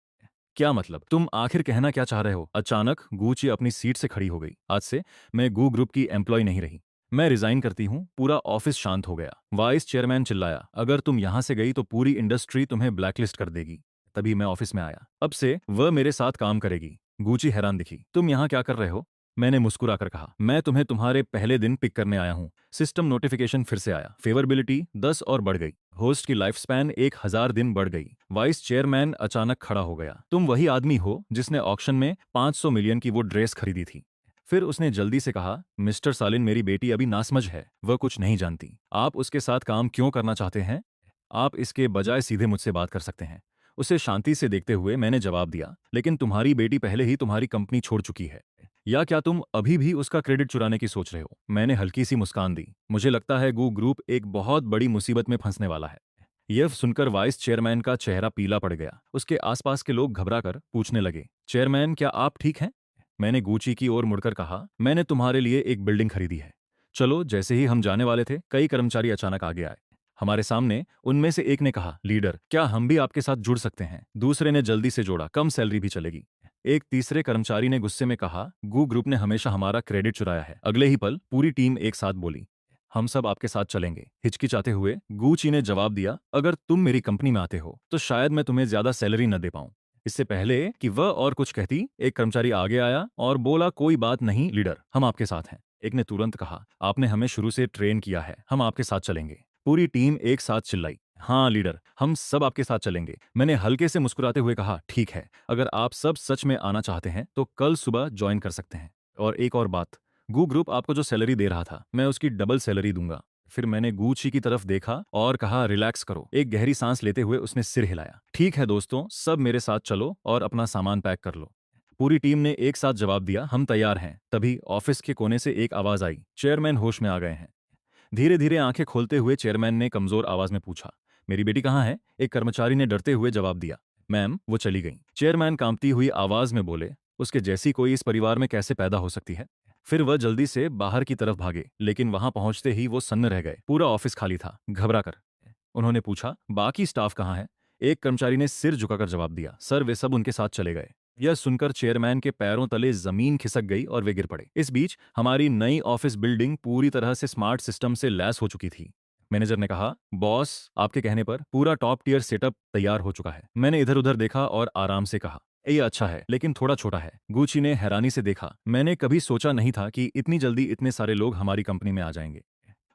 क्या मतलब? तुम आखिर कहना क्या चाह रहे हो? अचानक गूची अपनी सीट से खड़ी हो गई। आज से मैं गू ग्रुप की एम्प्लॉय नहीं रही। मैं रिजाइन करती हूँ। पूरा ऑफिस शांत हो गया। वाइस चेयरमैन चिल्लाया, अगर तुम यहां से गई तो पूरी इंडस्ट्री तुम्हें ब्लैकलिस्ट कर देगी। तभी मैं ऑफिस में आया। अब से वह मेरे साथ काम करेगी। गूची हैरान दिखी, तुम यहाँ क्या कर रहे हो? मैंने मुस्कुराकर कहा, मैं तुम्हें तुम्हारे पहले दिन पिक करने आया हूँ। सिस्टम नोटिफिकेशन फिर से आया, फेवरबिलिटी 10 और बढ़ गई। होस्ट की लाइफ स्पैन 1000 दिन बढ़ गई। वाइस चेयरमैन अचानक खड़ा हो गया, तुम वही आदमी हो जिसने ऑक्शन में 500 मिलियन की वो ड्रेस खरीदी थी? फिर उसने जल्दी से कहा, मिस्टर सालिन, मेरी बेटी अभी नासमझ है, वह कुछ नहीं जानती। आप उसके साथ काम क्यों करना चाहते हैं? आप इसके बजाय सीधे मुझसे बात कर सकते हैं। उसे शांति से देखते हुए मैंने जवाब दिया, लेकिन तुम्हारी बेटी पहले ही तुम्हारी कंपनी छोड़ चुकी है। या क्या तुम अभी भी उसका क्रेडिट चुराने की सोच रहे हो? मैंने हल्की सी मुस्कान दी, मुझे लगता है गू ग्रुप एक बहुत बड़ी मुसीबत में फंसने वाला है। यह सुनकर वाइस चेयरमैन का चेहरा पीला पड़ गया। उसके आसपास के लोग घबराकर पूछने लगे, चेयरमैन, क्या आप ठीक हैं? मैंने गूची की ओर मुड़कर कहा, मैंने तुम्हारे लिए एक बिल्डिंग खरीदी है। चलो। जैसे ही हम जाने वाले थे, कई कर्मचारी अचानक आगे आए। हमारे सामने उनमें से एक ने कहा, लीडर, क्या हम भी आपके साथ जुड़ सकते हैं? दूसरे ने जल्दी से जोड़ा, कम सैलरी भी चलेगी। एक तीसरे कर्मचारी ने गुस्से में कहा, गू ग्रुप ने हमेशा हमारा क्रेडिट चुराया है। अगले ही पल पूरी टीम एक साथ बोली, हम सब आपके साथ चलेंगे। हिचकिचाते हुए गूची ने जवाब दिया, अगर तुम मेरी कंपनी में आते हो तो शायद मैं तुम्हें ज्यादा सैलरी न दे पाऊं। इससे पहले कि वह और कुछ कहती, एक कर्मचारी आगे आया और बोला, कोई बात नहीं लीडर, हम आपके साथ हैं। एक ने तुरंत कहा, आपने हमें शुरू से ट्रेन किया है, हम आपके साथ चलेंगे। पूरी टीम एक साथ चिल्लाई, हाँ लीडर, हम सब आपके साथ चलेंगे। मैंने हल्के से मुस्कुराते हुए कहा, ठीक है, अगर आप सब सच में आना चाहते हैं तो कल सुबह ज्वाइन कर सकते हैं। और एक और बात, गू ग्रुप आपको जो सैलरी दे रहा था, मैं उसकी डबल सैलरी दूंगा। फिर मैंने गूची की तरफ देखा और कहा, रिलैक्स करो। एक गहरी सांस लेते हुए उसने सिर हिलाया। ठीक है दोस्तों, सब मेरे साथ चलो और अपना सामान पैक कर लो। पूरी टीम ने एक साथ जवाब दिया, हम तैयार हैं। तभी ऑफिस के कोने से एक आवाज आई, चेयरमैन होश में आ गए हैं। धीरे धीरे आंखें खोलते हुए चेयरमैन ने कमजोर आवाज में पूछा, मेरी बेटी कहाँ है? एक कर्मचारी ने डरते हुए जवाब दिया, मैम, वो चली गई। चेयरमैन कांपती हुई आवाज में बोले, उसके जैसी कोई इस परिवार में कैसे पैदा हो सकती है? फिर वह जल्दी से बाहर की तरफ भागे, लेकिन वहां पहुंचते ही वो सन्न रह गए। पूरा ऑफिस खाली था। घबरा कर उन्होंने पूछा, बाकी स्टाफ कहाँ है? एक कर्मचारी ने सिर झुकाकर जवाब दिया, सर, वे सब उनके साथ चले गए। यह सुनकर चेयरमैन के पैरों तले जमीन खिसक गई और वे गिर पड़े। इस बीच हमारी नई ऑफिस बिल्डिंग पूरी तरह से स्मार्ट सिस्टम से लैस हो चुकी थी। मैनेजर ने कहा, बॉस, आपके कहने पर पूरा टॉप टियर सेटअप तैयार हो चुका है। मैंने इधर उधर देखा और आराम से कहा, ये अच्छा है लेकिन थोड़ा छोटा है। गुची ने हैरानी से देखा, मैंने कभी सोचा नहीं था कि इतनी जल्दी इतने सारे लोग हमारी कंपनी में आ जाएंगे।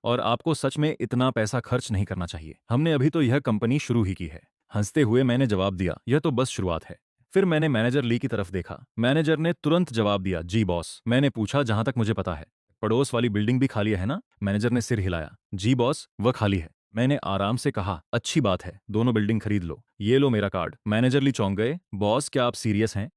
और आपको सच में इतना पैसा खर्च नहीं करना चाहिए, हमने अभी तो यह कंपनी शुरू ही की है। हंसते हुए मैंने जवाब दिया, यह तो बस शुरुआत है। फिर मैंने मैनेजर ली की तरफ देखा। मैनेजर ने तुरंत जवाब दिया, जी बॉस। मैंने पूछा, जहां तक मुझे पता है पड़ोस वाली बिल्डिंग भी खाली है ना? मैनेजर ने सिर हिलाया, जी बॉस, वह खाली है। मैंने आराम से कहा, अच्छी बात है, दोनों बिल्डिंग खरीद लो। ये लो मेरा कार्ड। मैनेजर ली चौंक गए, बॉस, क्या आप सीरियस हैं?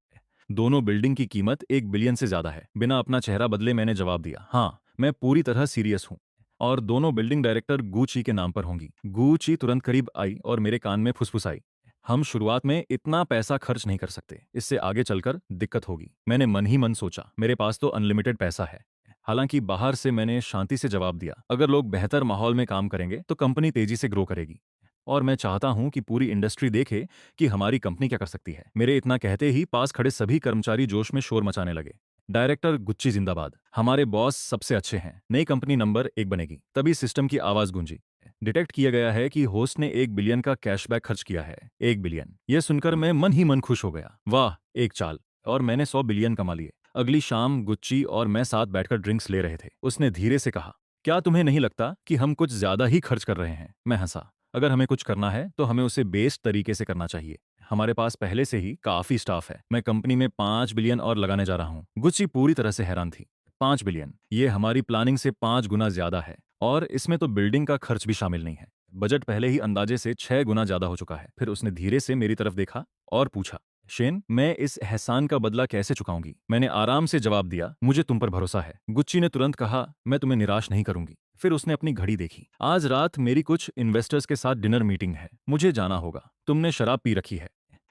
दोनों बिल्डिंग की कीमत 1 बिलियन से ज्यादा है। बिना अपना चेहरा बदले मैंने जवाब दिया, हाँ, मैं पूरी तरह सीरियस हूँ। और दोनों बिल्डिंग डायरेक्टर गूची के नाम पर होंगी। गूची तुरंत करीब आई और मेरे कान में फुसफुसाई, हम शुरुआत में इतना पैसा खर्च नहीं कर सकते, इससे आगे चलकर दिक्कत होगी। मैंने मन ही मन सोचा, मेरे पास तो अनलिमिटेड पैसा है। हालांकि बाहर से मैंने शांति से जवाब दिया, अगर लोग बेहतर माहौल में काम करेंगे तो कंपनी तेजी से ग्रो करेगी। और मैं चाहता हूं कि पूरी इंडस्ट्री देखे कि हमारी कंपनी क्या कर सकती है। मेरे इतना कहते ही पास खड़े सभी कर्मचारी जोश में शोर मचाने लगे, डायरेक्टर गुच्ची जिंदाबाद, हमारे बॉस सबसे अच्छे हैं, नई कंपनी नंबर 1 बनेगी। तभी सिस्टम की आवाज गूंजी, डिटेक्ट किया गया है कि होस्ट ने 1 बिलियन का कैशबैक खर्च किया है। 1 बिलियन, यह सुनकर मैं मन ही मन खुश हो गया, वाह, एक चाल। और मैंने 100 बिलियन कमा लिए। अगली शाम गुच्ची और मैं साथ बैठकर ड्रिंक्स ले रहे थे। उसने धीरे से कहा, क्या तुम्हें नहीं लगता कि हम कुछ ज्यादा ही खर्च कर रहे हैं? मैं हंसा, अगर हमें कुछ करना है तो हमें उसे बेस्ड तरीके से करना चाहिए। हमारे पास पहले से ही काफी स्टाफ है। मैं कंपनी में 5 बिलियन और लगाने जा रहा हूँ। गुच्ची पूरी तरह से हैरान थी। 5 बिलियन, ये हमारी प्लानिंग से 5 गुना ज्यादा है। और इसमें तो बिल्डिंग का खर्च भी शामिल नहीं है। बजट पहले ही अंदाजे से 6 गुना ज्यादा हो चुका है। फिर उसने धीरे से मेरी तरफ देखा और पूछा, शेन, मैं इस एहसान का बदला कैसे चुकाऊंगी? मैंने आराम से जवाब दिया, मुझे तुम पर भरोसा है। गुच्ची ने तुरंत कहा, मैं तुम्हें निराश नहीं करूंगी। फिर उसने अपनी घड़ी देखी, आज रात मेरी कुछ इन्वेस्टर्स के साथ डिनर मीटिंग है, मुझे जाना होगा। तुमने शराब पी रखी है,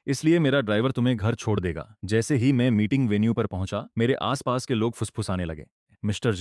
इसलिए मेरा ड्राइवर तुम्हें घर छोड़ देगा। जैसे ही मैं मीटिंग वेन्यू पर पहुंचा, मेरे आसपास के लोग फुसफुसाने लगे, मिस्टर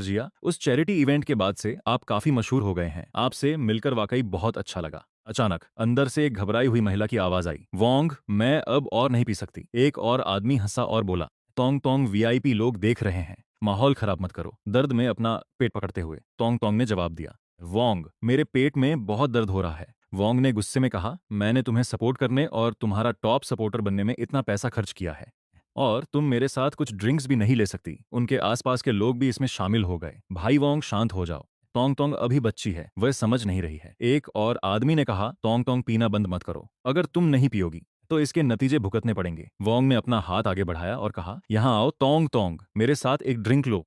जिया, उस चैरिटी इवेंट के बाद से आप काफी मशहूर हो गए हैं। आपसे मिलकर वाकई बहुत अच्छा लगा। अचानक अंदर से एक घबराई हुई महिला की आवाज आई, वोंग, मैं अब और नहीं पी सकती। एक और आदमी हंसा और बोला, तोंग तोंग, वीआईपी लोग देख रहे हैं, माहौल खराब मत करो। दर्द में अपना पेट पकड़ते हुए तोंग तोंग ने जवाब दिया, वोंग, मेरे पेट में बहुत दर्द हो रहा है। वोंग ने गुस्से में कहा, मैंने तुम्हें सपोर्ट करने और तुम्हारा टॉप सपोर्टर बनने में इतना पैसा खर्च किया है, और तुम मेरे साथ कुछ ड्रिंक्स भी नहीं ले सकती। उनके आसपास के लोग भी इसमें शामिल हो गए। भाई वोंग, शांत हो जाओ। तोंग तोंग अभी बच्ची है, वह समझ नहीं रही है। एक और आदमी ने कहा, तोंग तोंग, पीना बंद मत करो। अगर तुम नहीं पियोगी तो इसके नतीजे भुगतने पड़ेंगे। वोंग ने अपना हाथ आगे बढ़ाया और कहा, यहाँ आओ तोंग तोंग, मेरे साथ एक ड्रिंक लो,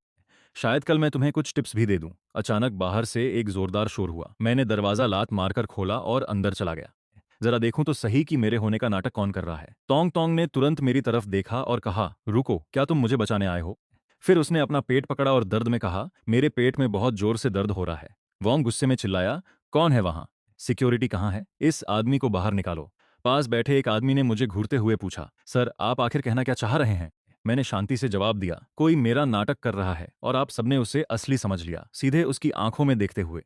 शायद कल मैं तुम्हें कुछ टिप्स भी दे दूं। अचानक बाहर से एक जोरदार शोर हुआ। मैंने दरवाजा लात मारकर खोला और अंदर चला गया। जरा देखूं तो सही कि मेरे होने का नाटक कौन कर रहा है। तोंग तोंग ने तुरंत मेरी तरफ देखा और कहा, रुको, क्या तुम मुझे बचाने आए हो? फिर उसने अपना पेट पकड़ा और दर्द में कहा, मेरे पेट में बहुत जोर से दर्द हो रहा है। वोंग गुस्से में चिल्लाया, कौन है वहां? सिक्योरिटी कहाँ है? इस आदमी को बाहर निकालो। पास बैठे एक आदमी ने मुझे घूरते हुए पूछा, सर, आप आखिर कहना क्या चाह रहे हैं? मैंने शांति से जवाब दिया, कोई मेरा नाटक कर रहा है और आप सबने उसे असली समझ लिया, सीधे उसकी आंखों में देखते हुए।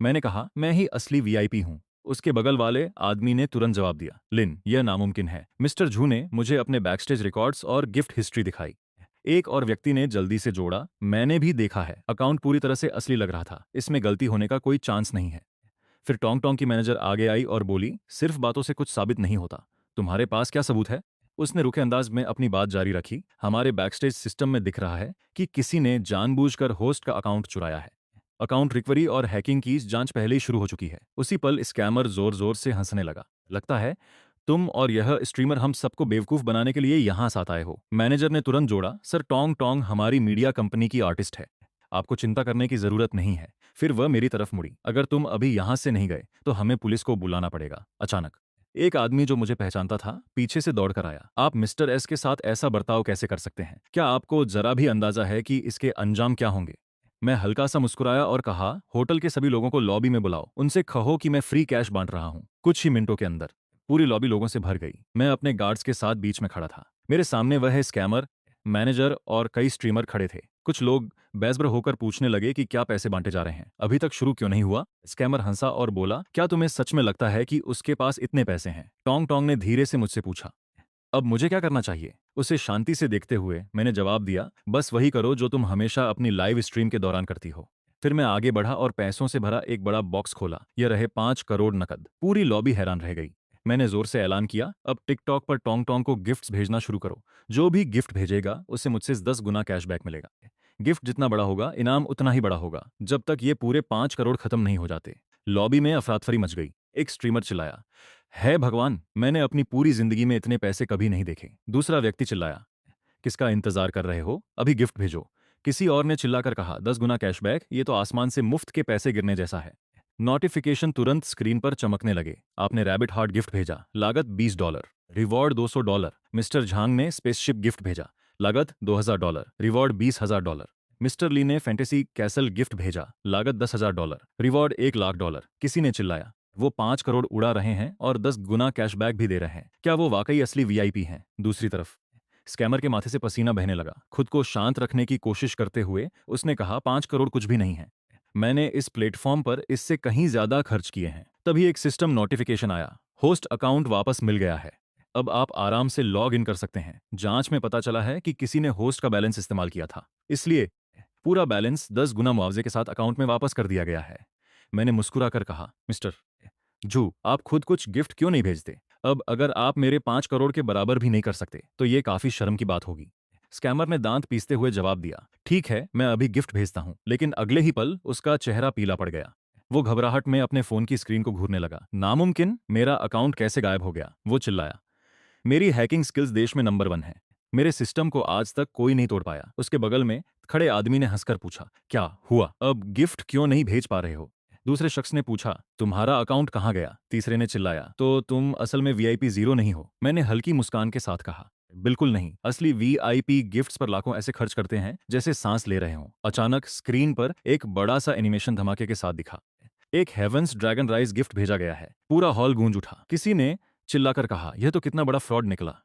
मैंने कहा, मैं ही असली वीआईपी हूँ। उसके बगल वाले आदमी ने तुरंत जवाब दिया, लिन, यह नामुमकिन है। मिस्टर झू ने मुझे अपने बैकस्टेज रिकॉर्ड्स और गिफ्ट हिस्ट्री दिखाई। एक और व्यक्ति ने जल्दी से जोड़ा, मैंने भी देखा है, अकाउंट पूरी तरह से असली लग रहा था, इसमें गलती होने का कोई चांस नहीं है। फिर टोंग टोंग की मैनेजर आगे आई और बोली, सिर्फ बातों से कुछ साबित नहीं होता, तुम्हारे पास क्या सबूत है? उसने रुखे अंदाज में अपनी बात जारी रखी, हमारे बैकस्टेज सिस्टम में दिख रहा है कि किसी ने जानबूझकर होस्ट का अकाउंट चुराया है। अकाउंट रिकवरी और हैकिंग की जांच पहले ही शुरू हो चुकी है। उसी पल स्कैमर जोर जोर से हंसने लगा। लगता है तुम और यह स्ट्रीमर हम सबको बेवकूफ बनाने के लिए यहाँ साथ आए हो। मैनेजर ने तुरंत जोड़ा, सर टोंग टोंग हमारी मीडिया कंपनी की आर्टिस्ट है, आपको चिंता करने की जरूरत नहीं है। फिर वह मेरी तरफ मुड़ी, अगर तुम अभी यहां से नहीं गए तो हमें पुलिस को बुलाना पड़ेगा। अचानक एक आदमी जो मुझे पहचानता था पीछे से दौड़कर आया। आप मिस्टर एस के साथ ऐसा बर्ताव कैसे कर सकते हैं? क्या आपको जरा भी अंदाजा है कि इसके अंजाम क्या होंगे? मैं हल्का सा मुस्कुराया और कहा, होटल के सभी लोगों को लॉबी में बुलाओ, उनसे कहो कि मैं फ्री कैश बांट रहा हूं। कुछ ही मिनटों के अंदर पूरी लॉबी लोगों से भर गई। मैं अपने गार्ड्स के साथ बीच में खड़ा था। मेरे सामने वह स्कैमर, मैनेजर और कई स्ट्रीमर खड़े थे। कुछ लोग बेसब्र होकर पूछने लगे कि क्या पैसे बांटे जा रहे हैं, अभी तक शुरू क्यों नहीं हुआ? स्कैमर हंसा और बोला, क्या तुम्हें सच में लगता है कि उसके पास इतने पैसे हैं? टोंग टोंग ने धीरे से मुझसे पूछा। अब मुझे क्या करना चाहिए? उसे शांति से देखते हुए मैंने जवाब दिया, बस वही करो जो तुम हमेशा अपनी लाइव स्ट्रीम के दौरान करती हो। फिर मैं आगे बढ़ा और पैसों से भरा एक बड़ा बॉक्स खोला। यह रहे 5 करोड़ नकद। पूरी लॉबी हैरान रह गई। मैंने जोर से ऐलान किया, अब टिकटॉक पर टोंग टोंग को गिफ्ट्स भेजना शुरू करो। जो भी गिफ्ट भेजेगा उसे मुझसे 10 गुना कैशबैक मिलेगा। गिफ्ट जितना बड़ा होगा इनाम उतना ही बड़ा होगा, जब तक ये पूरे 5 करोड़ खत्म नहीं हो जाते। लॉबी में अफरातफरी मच गई। एक स्ट्रीमर चिल्लाया, है भगवान, मैंने अपनी पूरी जिंदगी में इतने पैसे कभी नहीं देखे। दूसरा व्यक्ति चिल्लाया, किसका इंतजार कर रहे हो, अभी गिफ्ट भेजो। किसी और ने चिल्लाकर कहा, 10 गुना कैशबैक, ये तो आसमान से मुफ्त के पैसे गिरने जैसा है। नोटिफिकेशन तुरंत स्क्रीन पर चमकने लगे। आपने रैबिट हार्ट गिफ्ट भेजा, लागत $20, रिवॉर्ड $200। मिस्टर झांग ने स्पेसशिप गिफ्ट भेजा, लागत $2000, रिवॉर्ड $20,000। मिस्टर ली ने फैंटेसी कैसल गिफ्ट भेजा, लागत $10,000, रिवॉर्ड $1,00,000। किसी ने चिल्लाया, वो 5 करोड़ उड़ा रहे हैं और 10 गुना कैशबैक भी दे रहे हैं, क्या वो वाकई असली वीआईपी हैं? दूसरी तरफ स्कैमर के माथे से पसीना बहने लगा। खुद को शांत रखने की कोशिश करते हुए उसने कहा, 5 करोड़ कुछ भी नहीं है, मैंने इस प्लेटफॉर्म पर इससे कहीं ज्यादा खर्च किए हैं। तभी एक सिस्टम नोटिफिकेशन आया, होस्ट अकाउंट वापस मिल गया है, अब आप आराम से लॉग इन कर सकते हैं। जांच में पता चला है कि किसी ने होस्ट का बैलेंस इस्तेमाल किया था, इसलिए पूरा बैलेंस 10 गुना मुआवजे के साथ अकाउंट में वापस कर दिया गया है। मैंने मुस्कुराकर कहा, मिस्टर जू, आप खुद कुछ गिफ्ट क्यों नहीं भेजते? अब अगर आप मेरे 5 करोड़ के बराबर भी नहीं कर सकते तो ये काफी शर्म की बात होगी। स्कैमर ने दांत पीसते हुए जवाब दिया, ठीक है, मैं अभी गिफ्ट भेजता हूं। लेकिन अगले ही पल उसका चेहरा पीला पड़ गया। वो घबराहट में अपने फोन की स्क्रीन को घूरने लगा। नामुमकिन, मेरा अकाउंट कैसे गायब हो गया? वो चिल्लाया। मेरी हैकिंग स्किल्स देश में नंबर 1 है, मेरे सिस्टम को आज तक कोई नहीं तोड़ पाया। उसके बगल में खड़े आदमी ने हंसकर पूछा, क्या हुआ, अब गिफ्ट क्यों नहीं भेज पा रहे हो? दूसरे शख्स ने पूछा, तुम्हारा अकाउंट कहाँ गया? तीसरे ने चिल्लाया, तो तुम असल में वीआईपी जीरो नहीं हो? मैंने हल्की मुस्कान के साथ कहा, बिल्कुल नहीं, असली वीआईपी गिफ्ट्स पर लाखों ऐसे खर्च करते हैं जैसे सांस ले रहे हों। अचानक स्क्रीन पर एक बड़ा सा एनिमेशन धमाके के साथ दिखा। एक हेवंस ड्रैगन राइस गिफ्ट भेजा गया है। पूरा हॉल गूंज उठा। किसी ने चिल्लाकर कहा, यह तो कितना बड़ा फ्रॉड निकला।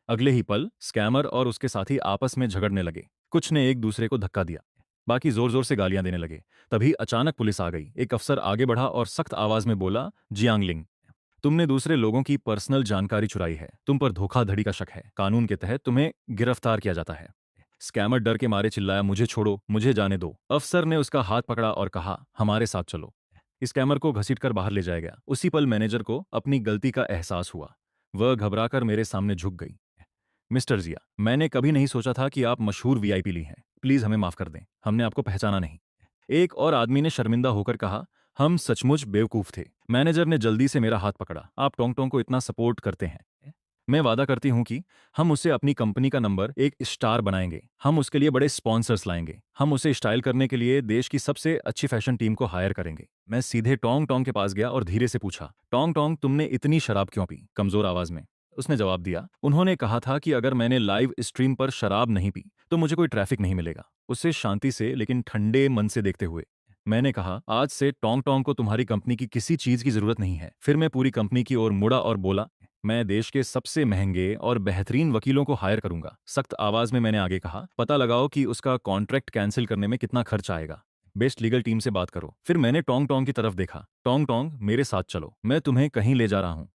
अगले ही पल स्कैमर और उसके साथी आपस में झगड़ने लगे। कुछ ने एक दूसरे को धक्का दिया, बाकी जोर जोर से गालियां देने लगे। तभी अचानक पुलिस आ गई। एक अफसर आगे बढ़ा और सख्त आवाज में बोला, जियांगलिंग, तुमने दूसरे लोगों की पर्सनल जानकारी चुराई है, तुम पर धोखाधड़ी का शक है, कानून के तहत तुम्हें गिरफ्तार किया जाता है। स्कैमर डर के मारे चिल्लाया, मुझे छोड़ो, मुझे जाने दो। अफसर ने उसका हाथ पकड़ा और कहा, हमारे साथ चलो। स्कैमर को घसीटकर बाहर ले जाया गया। उसी पल मैनेजर को अपनी गलती का एहसास हुआ। वह घबराकर मेरे सामने झुक गई। मिस्टर जिया, मैंने कभी नहीं सोचा था कि आप मशहूर वीआईपी ली हैं, प्लीज हमें माफ कर दें, हमने आपको पहचाना नहीं। एक और आदमी ने शर्मिंदा होकर कहा, हम सचमुच बेवकूफ थे। मैनेजर ने जल्दी से मेरा हाथ पकड़ा, आप टोंग टोंग को इतना सपोर्ट करते हैं, मैं वादा करती हूं कि हम उसे अपनी कंपनी का नंबर 1 स्टार बनाएंगे। हम उसके लिए बड़े स्पॉन्सर्स लाएंगे। हम उसे स्टाइल करने के लिए देश की सबसे अच्छी फैशन टीम को हायर करेंगे। मैं सीधे टोंग टोंग के पास गया और धीरे से पूछा, टोंग टोंग, तुमने इतनी शराब क्यों पी? कमजोर आवाज में उसने जवाब दिया, उन्होंने कहा था कि अगर मैंने लाइव स्ट्रीम पर शराब नहीं पी तो मुझे कोई ट्रैफिक नहीं मिलेगा। उसे शांति से लेकिन ठंडे मन से देखते हुए मैंने कहा, आज से टोंग टोंग को तुम्हारी कंपनी की किसी चीज की जरूरत नहीं है। फिर मैं पूरी कंपनी की ओर मुड़ा और बोला, मैं देश के सबसे महंगे और बेहतरीन वकीलों को हायर करूंगा। सख्त आवाज में मैंने आगे कहा, पता लगाओ कि उसका कॉन्ट्रैक्ट कैंसिल करने में कितना खर्च आएगा। बेस्ट लीगल टीम से बात करो। फिर मैंने टोंग टोंग की तरफ देखा। टोंग टोंग, मेरे साथ चलो, मैं तुम्हें कहीं ले जा रहा हूँ।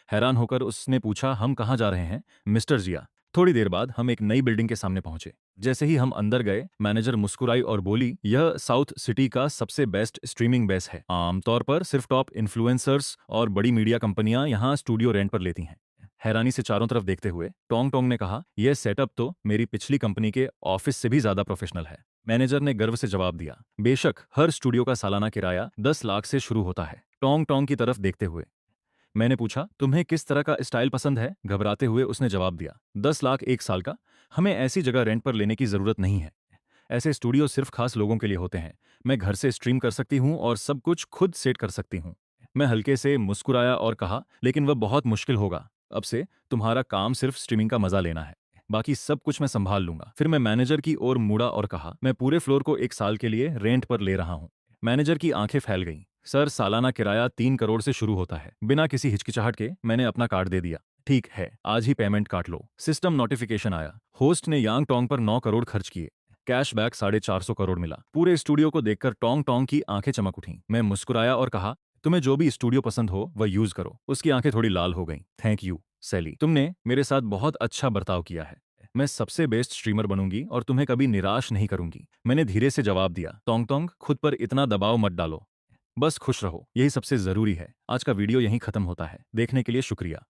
हैरान होकर उसने पूछा, हम कहाँ जा रहे हैं मिस्टर जिया? थोड़ी देर बाद हम एक नई बिल्डिंग के सामने पहुंचे। जैसे ही हम अंदर गए, मैनेजर मुस्कुराई और बोली, यह साउथ सिटी का सबसे बेस्ट स्ट्रीमिंग बेस है। आमतौर पर सिर्फ टॉप इन्फ्लुएंसर्स और बड़ी मीडिया कंपनियां यहाँ स्टूडियो रेंट पर लेती हैं। हैरानी से चारों तरफ देखते हुए टोंग टोंग ने कहा, यह सेटअप तो मेरी पिछली कंपनी के ऑफिस से भी ज्यादा प्रोफेशनल है। मैनेजर ने गर्व से जवाब दिया, बेशक हर स्टूडियो का सालाना किराया 10 लाख से शुरू होता है। टोंग टोंग की तरफ देखते हुए मैंने पूछा, तुम्हें किस तरह का स्टाइल पसंद है? घबराते हुए उसने जवाब दिया, 10 लाख 1 साल का? हमें ऐसी जगह रेंट पर लेने की जरूरत नहीं है। ऐसे स्टूडियो सिर्फ खास लोगों के लिए होते हैं। मैं घर से स्ट्रीम कर सकती हूँ और सब कुछ खुद सेट कर सकती हूँ। मैं हल्के से मुस्कुराया और कहा, लेकिन वह बहुत मुश्किल होगा। अब से तुम्हारा काम सिर्फ स्ट्रीमिंग का मजा लेना है, बाकी सब कुछ मैं संभाल लूंगा। फिर मैं मैनेजर की ओर मुड़ा और कहा, मैं पूरे फ्लोर को 1 साल के लिए रेंट पर ले रहा हूँ। मैनेजर की आंखें फैल गईं। सर, सालाना किराया 3 करोड़ से शुरू होता है। बिना किसी हिचकिचाहट के मैंने अपना कार्ड दे दिया। ठीक है, आज ही पेमेंट काट लो। सिस्टम नोटिफिकेशन आया, होस्ट ने यांग टोंग पर 9 करोड़ खर्च किए। कैशबैक 450 करोड़ मिला। पूरे स्टूडियो को देखकर टोंग टोंग की आंखें चमक उठीं। मैं मुस्कुराया और कहा, तुम्हें जो भी स्टूडियो पसंद हो वह यूज करो। उसकी आंखें थोड़ी लाल हो गईं। थैंक यू सैली, तुमने मेरे साथ बहुत अच्छा बर्ताव किया है। मैं सबसे बेस्ट स्ट्रीमर बनूंगी और तुम्हें कभी निराश नहीं करूंगी। मैंने धीरे से जवाब दिया, टोंग टोंग, खुद पर इतना दबाव मत डालो। बस खुश रहो, यही सबसे जरूरी है। आज का वीडियो यहीं खत्म होता है। देखने के लिए शुक्रिया।